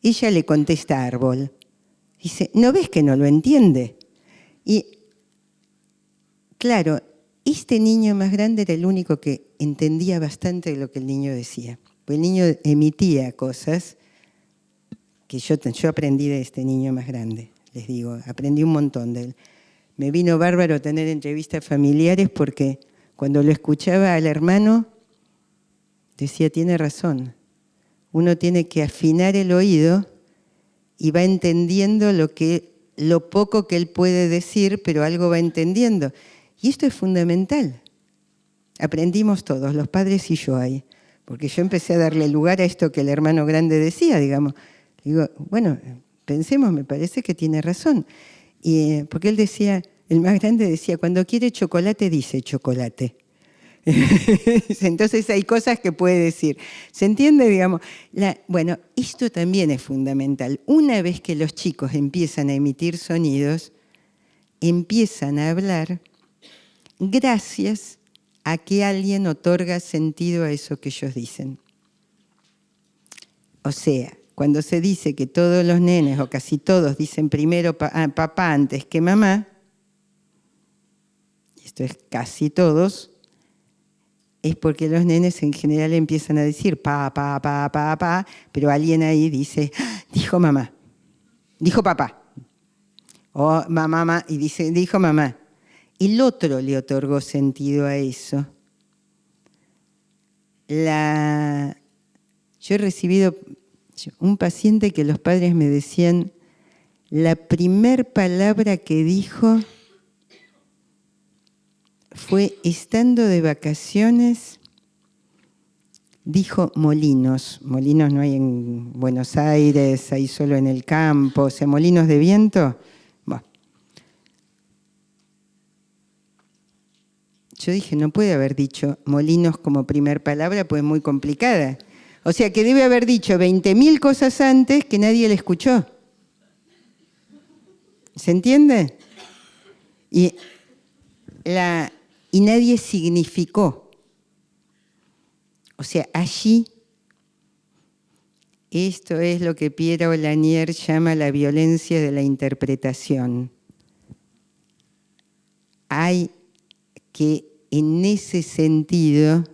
ella le contesta árbol. Dice, ¿no ves que no lo entiende? Y claro, este niño más grande era el único que entendía bastante lo que el niño decía. Pues el niño emitía cosas que yo aprendí de este niño más grande, les digo, aprendí un montón de él. Me vino bárbaro tener entrevistas familiares porque cuando lo escuchaba al hermano, decía, tiene razón, uno tiene que afinar el oído y va entendiendo lo poco que él puede decir, pero algo va entendiendo. Y esto es fundamental. Aprendimos todos, los padres y yo ahí, porque yo empecé a darle lugar a esto que el hermano grande decía, digamos. Digo, bueno, pensemos, me parece que tiene razón. Y, porque él decía, el más grande decía, cuando quiere chocolate, dice chocolate. Entonces hay cosas que puede decir. ¿Se entiende? Digamos, bueno, esto también es fundamental. Una vez que los chicos empiezan a emitir sonidos, empiezan a hablar gracias a que alguien otorga sentido a eso que ellos dicen. O sea, cuando se dice que todos los nenes, o casi todos, dicen primero papá antes que mamá, esto es casi todos, es porque los nenes en general empiezan a decir pa, pa, pa, pa, pa, pero alguien ahí dice, ¡ah! Dijo mamá, dijo papá, o mamá, y dice, dijo mamá. El otro le otorgó sentido a eso. Yo he recibido un paciente que los padres me decían, la primer palabra que dijo fue, estando de vacaciones, dijo molinos. Molinos no hay en Buenos Aires, hay solo en el campo. O sea, molinos de viento. Bueno. Yo dije, no puede haber dicho molinos como primer palabra, pues es muy complicada. O sea, que debe haber dicho 20.000 cosas antes que nadie le escuchó. ¿Se entiende? Y nadie significó. O sea, allí, esto es lo que Piero Lanier llama la violencia de la interpretación. Hay que, en ese sentido,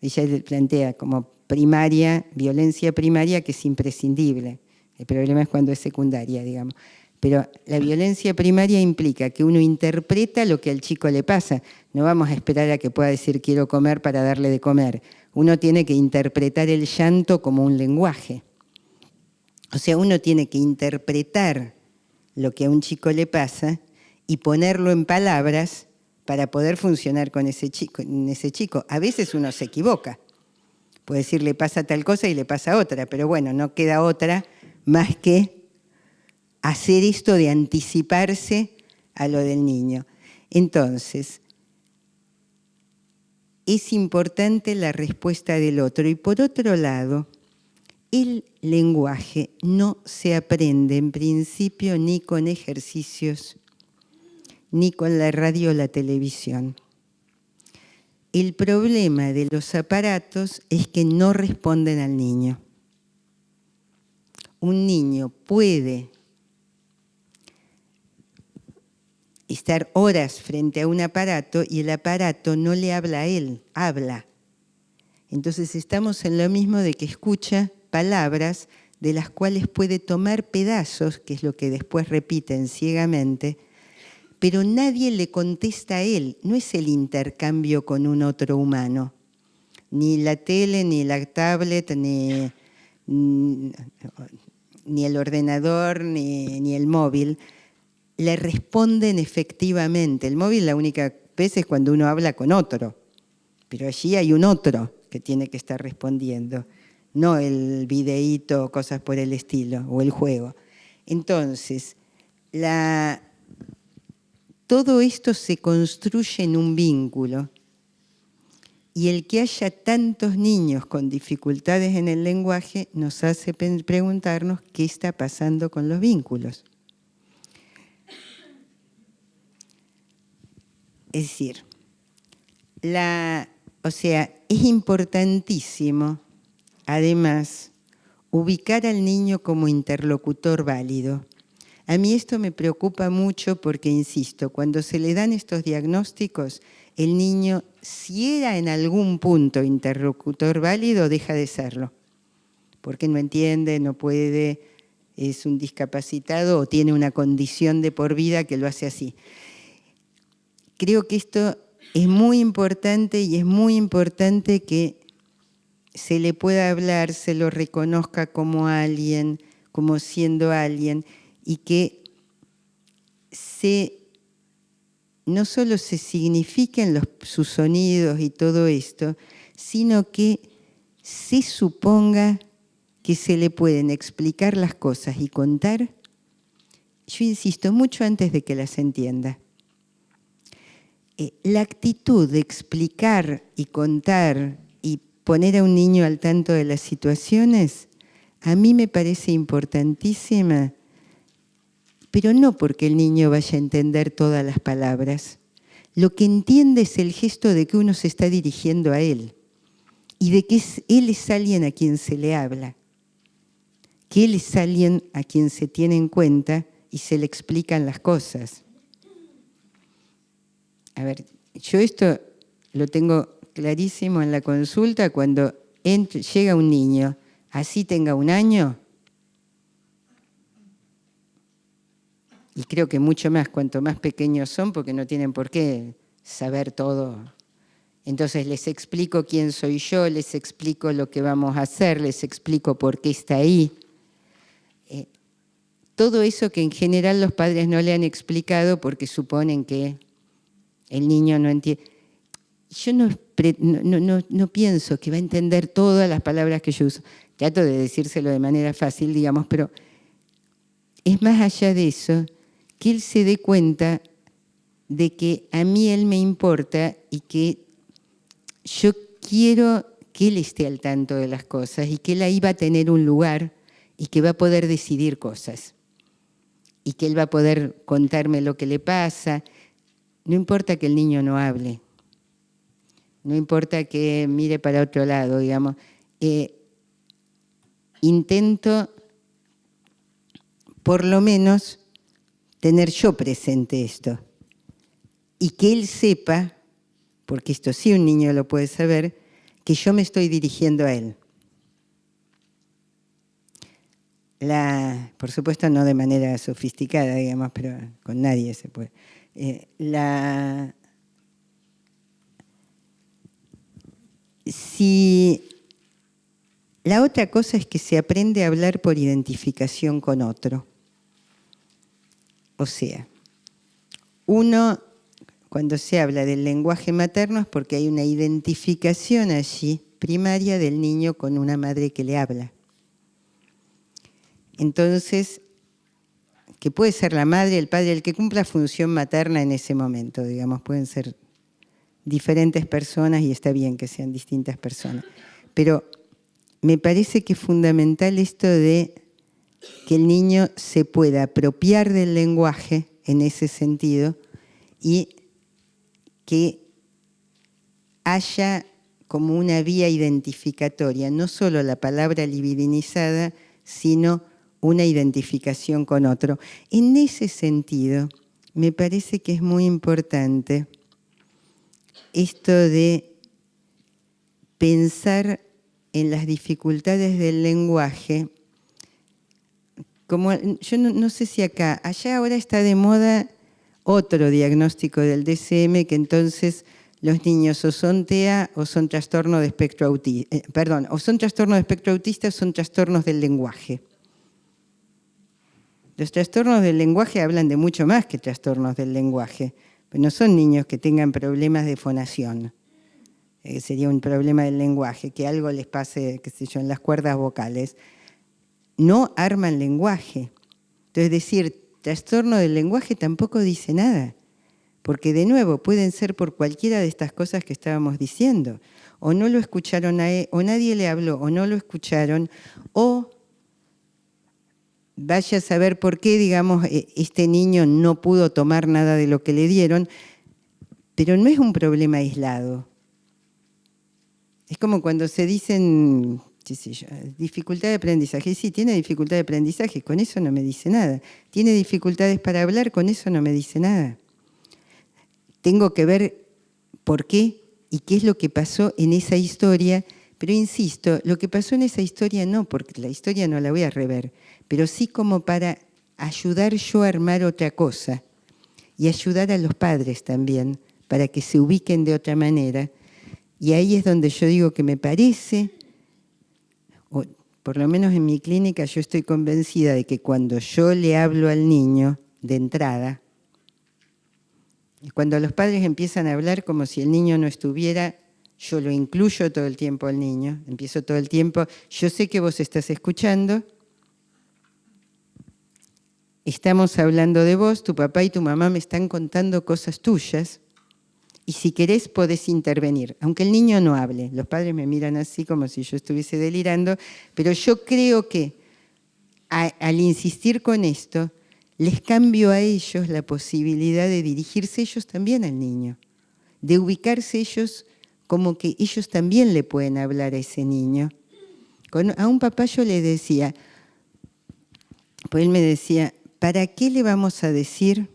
ella plantea como primaria, violencia primaria, que es imprescindible. El problema es cuando es secundaria, digamos. Pero la violencia primaria implica que uno interpreta lo que al chico le pasa. No vamos a esperar a que pueda decir quiero comer para darle de comer. Uno tiene que interpretar el llanto como un lenguaje. O sea, uno tiene que interpretar lo que a un chico le pasa y ponerlo en palabras para poder funcionar con ese chico. A veces uno se equivoca. Puede decir le pasa tal cosa y le pasa otra, pero bueno, no queda otra más que hacer esto de anticiparse a lo del niño. Entonces, es importante la respuesta del otro. Y por otro lado, el lenguaje no se aprende en principio ni con ejercicios, ni con la radio o la televisión. El problema de los aparatos es que no responden al niño. Un niño puede estar horas frente a un aparato y el aparato no le habla a él, habla. Entonces estamos en lo mismo de que escucha palabras de las cuales puede tomar pedazos, que es lo que después repiten ciegamente, pero nadie le contesta a él, no es el intercambio con un otro humano. Ni la tele, ni la tablet, ni el ordenador, ni el móvil le responden efectivamente. El móvil la única vez es cuando uno habla con otro, pero allí hay un otro que tiene que estar respondiendo, no el videíto, cosas por el estilo, o el juego. Entonces, todo esto se construye en un vínculo, y el que haya tantos niños con dificultades en el lenguaje nos hace preguntarnos qué está pasando con los vínculos. Es decir, es importantísimo, además, ubicar al niño como interlocutor válido. A mí esto me preocupa mucho porque, insisto, cuando se le dan estos diagnósticos, el niño, si era en algún punto interlocutor válido, deja de serlo. Porque no entiende, no puede, es un discapacitado o tiene una condición de por vida que lo hace así. Creo que esto es muy importante y es muy importante que se le pueda hablar, se lo reconozca como alguien, como siendo alguien, y que no solo se signifiquen sus sonidos y todo esto, sino que se suponga que se le pueden explicar las cosas y contar, yo insisto, mucho antes de que las entienda. La actitud de explicar y contar y poner a un niño al tanto de las situaciones, a mí me parece importantísima, pero no porque el niño vaya a entender todas las palabras. Lo que entiende es el gesto de que uno se está dirigiendo a él y de que él es alguien a quien se le habla, que él es alguien a quien se tiene en cuenta y se le explican las cosas. A ver, yo esto lo tengo clarísimo en la consulta, cuando llega un niño, así tenga 1 año, y creo que mucho más, cuanto más pequeños son, porque no tienen por qué saber todo. Entonces les explico quién soy yo, les explico lo que vamos a hacer, les explico por qué está ahí. Todo eso que en general los padres no le han explicado porque suponen que el niño no entiende. Yo no pienso que va a entender todas las palabras que yo uso. Trato de decírselo de manera fácil, digamos, pero es más allá de eso, que él se dé cuenta de que a mí él me importa y que yo quiero que él esté al tanto de las cosas y que él ahí va a tener un lugar y que va a poder decidir cosas. Y que él va a poder contarme lo que le pasa. No importa que el niño no hable. No importa que mire para otro lado, digamos. Intento, por lo menos, tener yo presente esto. Y que él sepa, porque esto sí un niño lo puede saber, que yo me estoy dirigiendo a él. Por supuesto no de manera sofisticada, digamos, pero con nadie se puede. La otra cosa es que se aprende a hablar por identificación con otro. O sea, uno, cuando se habla del lenguaje materno es porque hay una identificación allí primaria del niño con una madre que le habla. Entonces, que puede ser la madre, el padre, el que cumpla función materna en ese momento, digamos, pueden ser diferentes personas y está bien que sean distintas personas. Pero me parece que es fundamental esto de que el niño se pueda apropiar del lenguaje en ese sentido y que haya como una vía identificatoria, no solo la palabra libidinizada, sino una identificación con otro. En ese sentido, me parece que es muy importante esto de pensar en las dificultades del lenguaje. Como, yo no sé si allá ahora está de moda otro diagnóstico del DSM, que entonces los niños o son TEA o son trastorno de espectro autista, o son trastornos de espectro autista o son trastornos del lenguaje. Los trastornos del lenguaje hablan de mucho más que trastornos del lenguaje. Pero no son niños que tengan problemas de fonación. Sería un problema del lenguaje, que algo les pase, qué sé yo, en las cuerdas vocales. No arman lenguaje. Entonces decir trastorno del lenguaje tampoco dice nada. Porque de nuevo pueden ser por cualquiera de estas cosas que estábamos diciendo. O no lo escucharon a él, o nadie le habló, o no lo escucharon, o vaya a saber por qué, digamos, este niño no pudo tomar nada de lo que le dieron, pero no es un problema aislado. Es como cuando se dicen, qué sé yo, dificultad de aprendizaje. Sí, tiene dificultad de aprendizaje, con eso no me dice nada. Tiene dificultades para hablar, con eso no me dice nada. Tengo que ver por qué y qué es lo que pasó en esa historia. Pero insisto, lo que pasó en esa historia no, porque la historia no la voy a rever, pero sí como para ayudar yo a armar otra cosa y ayudar a los padres también para que se ubiquen de otra manera. Y ahí es donde yo digo que me parece, o por lo menos en mi clínica yo estoy convencida de que cuando yo le hablo al niño de entrada, cuando los padres empiezan a hablar como si el niño no estuviera, yo lo incluyo todo el tiempo al niño, empiezo todo el tiempo, yo sé que vos estás escuchando, estamos hablando de vos, tu papá y tu mamá me están contando cosas tuyas, y si querés podés intervenir, aunque el niño no hable. Los padres me miran así como si yo estuviese delirando, pero yo creo que al insistir con esto, les cambio a ellos la posibilidad de dirigirse ellos también al niño, de ubicarse ellos como que ellos también le pueden hablar a ese niño. A un papá yo le decía, pues él me decía, ¿para qué le vamos a decir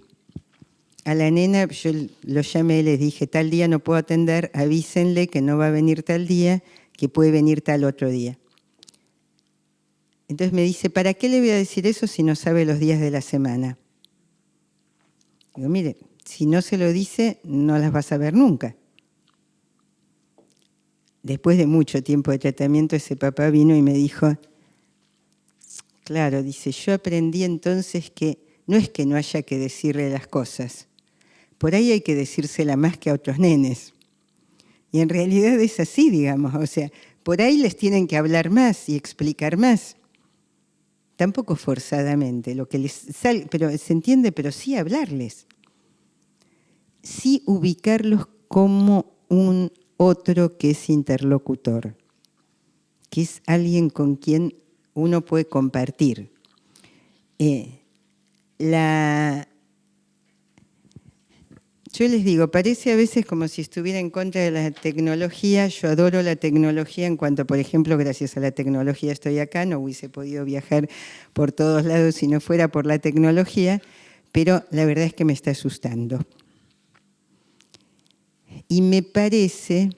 a la nena, yo lo llamé, les dije, tal día no puedo atender, avísenle que no va a venir tal día, que puede venir tal otro día. Entonces me dice, ¿para qué le voy a decir eso si no sabe los días de la semana? Digo, mire, si no se lo dice, no las vas a ver nunca. Después de mucho tiempo de tratamiento, ese papá vino y me dijo, claro, dice, yo aprendí entonces que no es que no haya que decirle las cosas, por ahí hay que decírsela más que a otros nenes. Y en realidad es así, digamos, o sea, por ahí les tienen que hablar más y explicar más. Tampoco forzadamente, lo que les sale, pero se entiende, pero sí hablarles. Sí ubicarlos como un otro que es interlocutor, que es alguien con quien uno puede compartir. Yo les digo, parece a veces como si estuviera en contra de la tecnología. Yo adoro la tecnología en cuanto, por ejemplo, gracias a la tecnología estoy acá, no hubiese podido viajar por todos lados si no fuera por la tecnología, pero la verdad es que me está asustando. Y me parece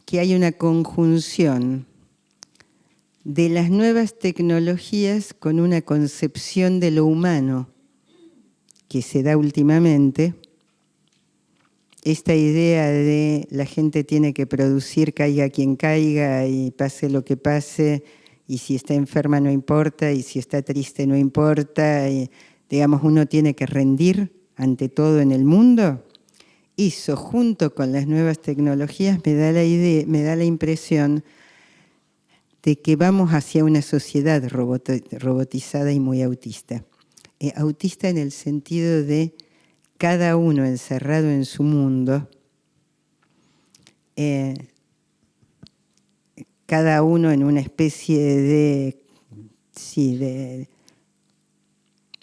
que hay una conjunción de las nuevas tecnologías con una concepción de lo humano que se da últimamente. Esta idea de la gente tiene que producir, caiga quien caiga y pase lo que pase, y si está enferma no importa, y si está triste no importa, y, digamos, uno tiene que rendir ante todo en el mundo. Eso, junto con las nuevas tecnologías, me da la impresión de que vamos hacia una sociedad robotizada y muy autista. Autista en el sentido de cada uno encerrado en su mundo, cada uno en una especie de,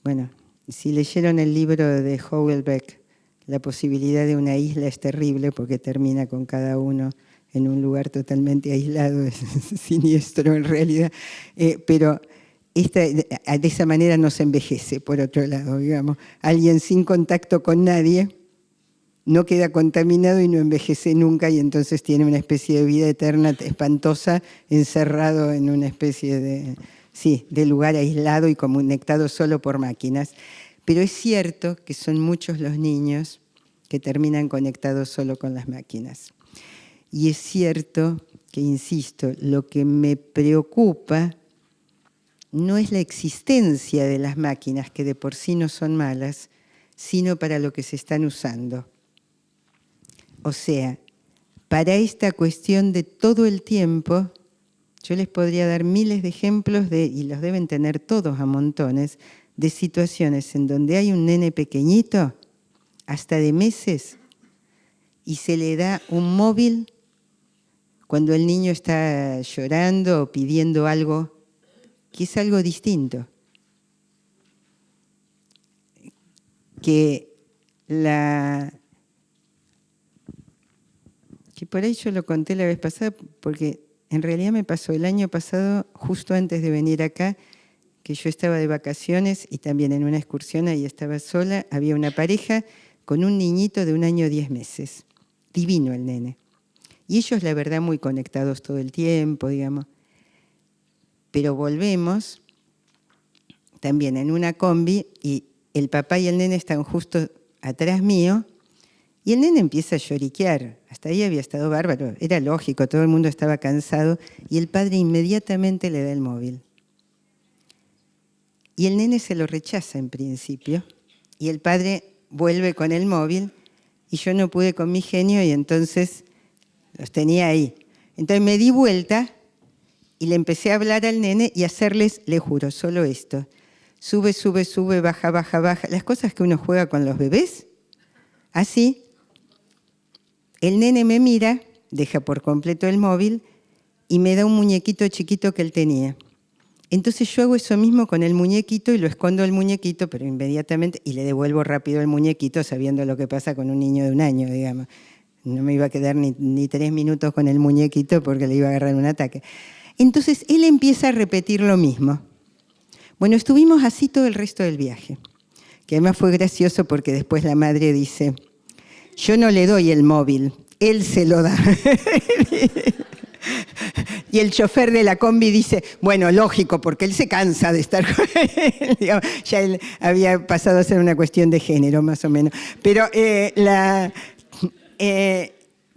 bueno, si leyeron el libro de Houellebecq, La posibilidad de una isla es terrible porque termina con cada uno en un lugar totalmente aislado, es siniestro en realidad, pero de esa manera no se envejece, por otro lado, digamos. Alguien sin contacto con nadie no queda contaminado y no envejece nunca, y entonces tiene una especie de vida eterna espantosa, encerrado en una especie de lugar aislado y conectado solo por máquinas. Pero es cierto que son muchos los niños que terminan conectados solo con las máquinas. Y es cierto que, insisto, lo que me preocupa no es la existencia de las máquinas, que de por sí no son malas, sino para lo que se están usando. O sea, para esta cuestión de todo el tiempo, yo les podría dar miles de ejemplos, y los deben tener todos a montones, de situaciones en donde hay un nene pequeñito, hasta de meses, y se le da un móvil cuando el niño está llorando o pidiendo algo que es algo distinto. Que por ahí yo lo conté la vez pasada, porque en realidad me pasó el año pasado, justo antes de venir acá, que yo estaba de vacaciones y también en una excursión, ahí estaba sola, había una pareja con un niñito de 1 año 10 meses. Divino el nene. Y ellos, la verdad, muy conectados todo el tiempo, digamos. Pero volvemos también en una combi y el papá y el nene están justo atrás mío y el nene empieza a lloriquear. Hasta ahí había estado bárbaro, era lógico, todo el mundo estaba cansado y el padre inmediatamente le da el móvil. Y el nene se lo rechaza en principio y el padre vuelve con el móvil y yo no pude con mi genio y entonces los tenía ahí. Entonces me di vuelta y le empecé a hablar al nene y a hacerles, le juro, solo esto. Sube, sube, sube, baja, baja, baja. Las cosas que uno juega con los bebés. Así. El nene me mira, deja por completo el móvil y me da un muñequito chiquito que él tenía. Entonces yo hago eso mismo con el muñequito y lo escondo el muñequito, pero inmediatamente, y le devuelvo rápido el muñequito sabiendo lo que pasa con un niño de 1 año, digamos. No me iba a quedar ni 3 minutos con el muñequito porque le iba a agarrar un ataque. Entonces él empieza a repetir lo mismo. Bueno, estuvimos así todo el resto del viaje. que además fue gracioso porque después la madre dice, yo no le doy el móvil, él se lo da. Y el chofer de la combi dice, bueno, lógico, porque él se cansa de estar con él. Digamos, ya él había pasado a ser una cuestión de género, más o menos. Pero,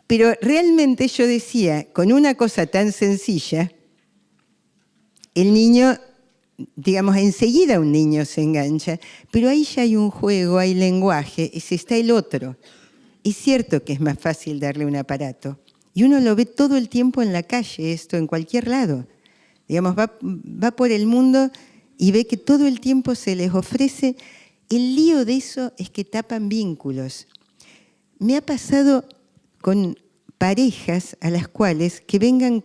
pero realmente yo decía, con una cosa tan sencilla, el niño, digamos, enseguida un niño se engancha, pero ahí ya hay un juego, hay lenguaje, está el otro. Es cierto que es más fácil darle un aparato. Y uno lo ve todo el tiempo en la calle, esto, en cualquier lado. Digamos, va por el mundo y ve que todo el tiempo se les ofrece. El lío de eso es que tapan vínculos. Me ha pasado con parejas a las cuales que vengan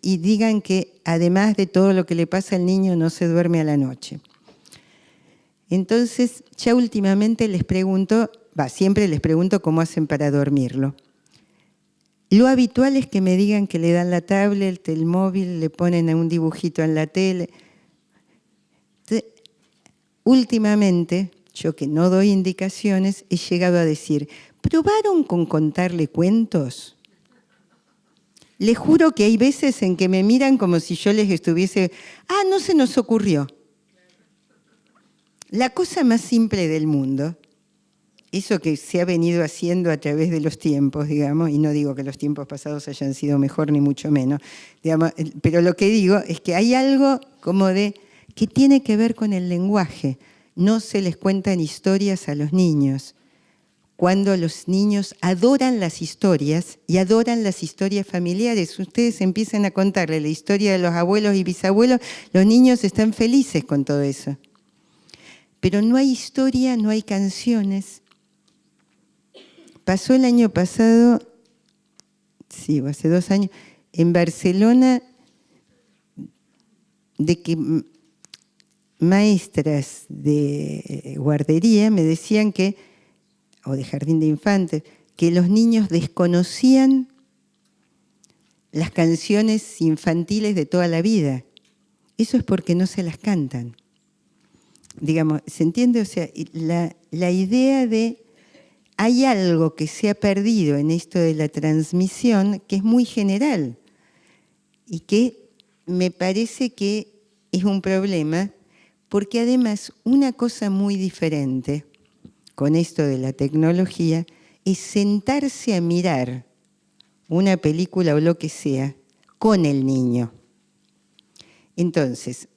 y digan que además de todo lo que le pasa al niño no se duerme a la noche. Entonces, ya últimamente les pregunto, siempre les pregunto cómo hacen para dormirlo. Lo habitual es que me digan que le dan la tablet, el móvil, le ponen un dibujito en la tele. Entonces, últimamente, yo que no doy indicaciones, he llegado a decir, ¿probaron con contarle cuentos? Les juro que hay veces en que me miran como si yo les estuviese, no se nos ocurrió. La cosa más simple del mundo, eso que se ha venido haciendo a través de los tiempos, digamos, y no digo que los tiempos pasados hayan sido mejor ni mucho menos, digamos, pero lo que digo es que hay algo como de que tiene que ver con el lenguaje. No se les cuentan historias a los niños. Cuando los niños adoran las historias y adoran las historias familiares, ustedes empiezan a contarle la historia de los abuelos y bisabuelos, los niños están felices con todo eso. Pero no hay historia, no hay canciones. Pasó el año pasado, sí, hace 2 años, en Barcelona, de que maestras de guardería me decían que, o de jardín de infantes, que los niños desconocían las canciones infantiles de toda la vida. Eso es porque no se las cantan. Digamos, ¿se entiende? O sea, la idea de hay algo que se ha perdido en esto de la transmisión que es muy general y que me parece que es un problema porque además una cosa muy diferente con esto de la tecnología es sentarse a mirar una película o lo que sea con el niño. Entonces,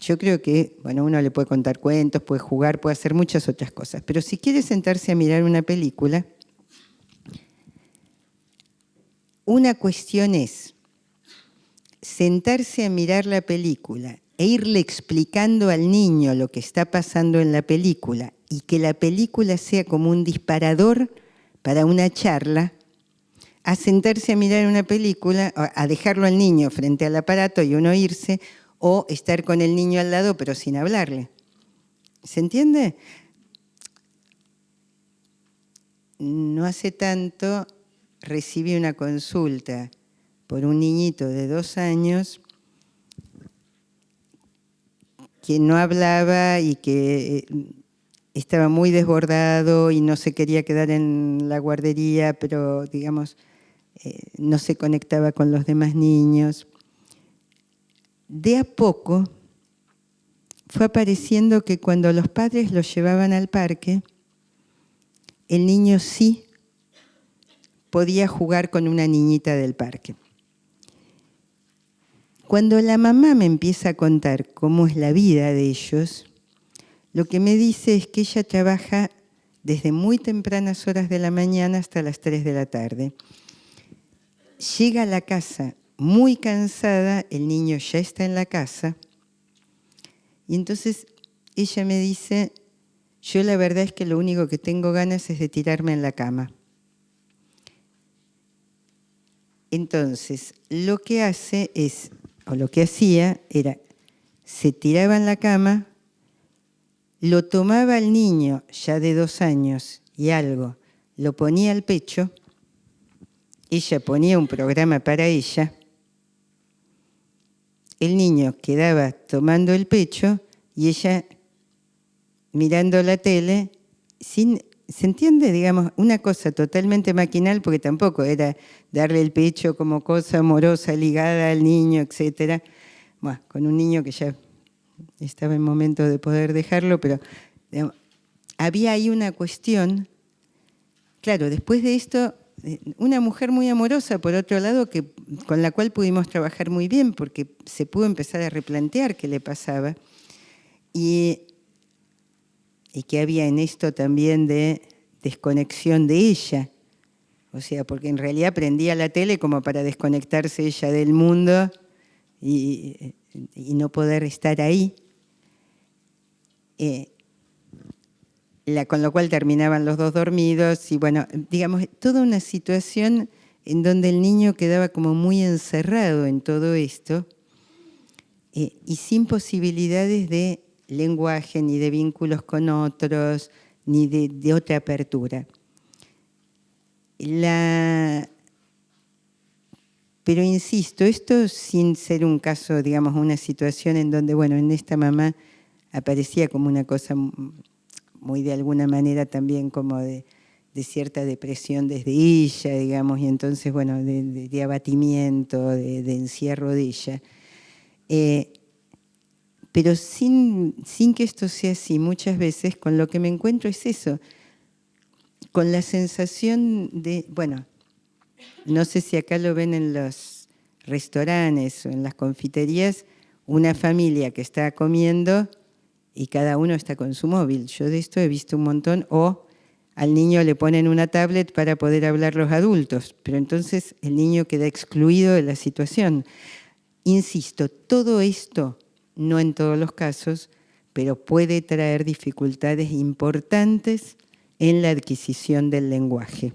yo creo que, bueno, uno le puede contar cuentos, puede jugar, puede hacer muchas otras cosas, pero si quiere sentarse a mirar una película, una cuestión es sentarse a mirar la película e irle explicando al niño lo que está pasando en la película y que la película sea como un disparador para una charla, a sentarse a mirar una película, a dejarlo al niño frente al aparato y uno irse, o estar con el niño al lado pero sin hablarle. ¿Se entiende? No hace tanto recibí una consulta por un niñito de 2 años que no hablaba y que estaba muy desbordado y no se quería quedar en la guardería, pero digamos, no se conectaba con los demás niños. De a poco fue apareciendo que cuando los padres lo llevaban al parque, el niño sí podía jugar con una niñita del parque. Cuando la mamá me empieza a contar cómo es la vida de ellos, lo que me dice es que ella trabaja desde muy tempranas horas de la mañana hasta las 3 de la tarde. Llega a la casa muy cansada, el niño ya está en la casa, y entonces ella me dice, yo la verdad es que lo único que tengo ganas es de tirarme en la cama. Entonces, lo que hace es, o lo que hacía era, se tiraba en la cama, lo tomaba al niño ya de 2 años y algo, lo ponía al pecho, ella ponía un programa para ella, el niño quedaba tomando el pecho y ella mirando la tele, se entiende, digamos, una cosa totalmente maquinal, porque tampoco era darle el pecho como cosa amorosa ligada al niño, etc. Bueno, con un niño que ya estaba en momento de poder dejarlo, pero digamos, había ahí una cuestión. Claro, después de esto, una mujer muy amorosa, por otro lado, con la cual pudimos trabajar muy bien, porque se pudo empezar a replantear qué le pasaba. Y que había en esto también de desconexión de ella. O sea, porque en realidad prendía la tele como para desconectarse ella del mundo y no poder estar ahí. Con lo cual terminaban los dos dormidos y bueno, digamos, toda una situación en donde el niño quedaba como muy encerrado en todo esto y sin posibilidades de lenguaje, ni de vínculos con otros, ni de otra apertura. Pero insisto, esto sin ser un caso, digamos, una situación en donde, bueno, en esta mamá aparecía como una cosa muy de alguna manera también como de cierta depresión desde ella, digamos, y entonces, bueno, de abatimiento, de encierro de ella. Pero sin que esto sea así, muchas veces con lo que me encuentro es eso, con la sensación de, bueno, no sé si acá lo ven en los restaurantes o en las confiterías, una familia que está comiendo y cada uno está con su móvil. Yo de esto he visto un montón, o al niño le ponen una tablet para poder hablar los adultos, pero entonces el niño queda excluido de la situación. Insisto, todo esto, no en todos los casos, pero puede traer dificultades importantes en la adquisición del lenguaje.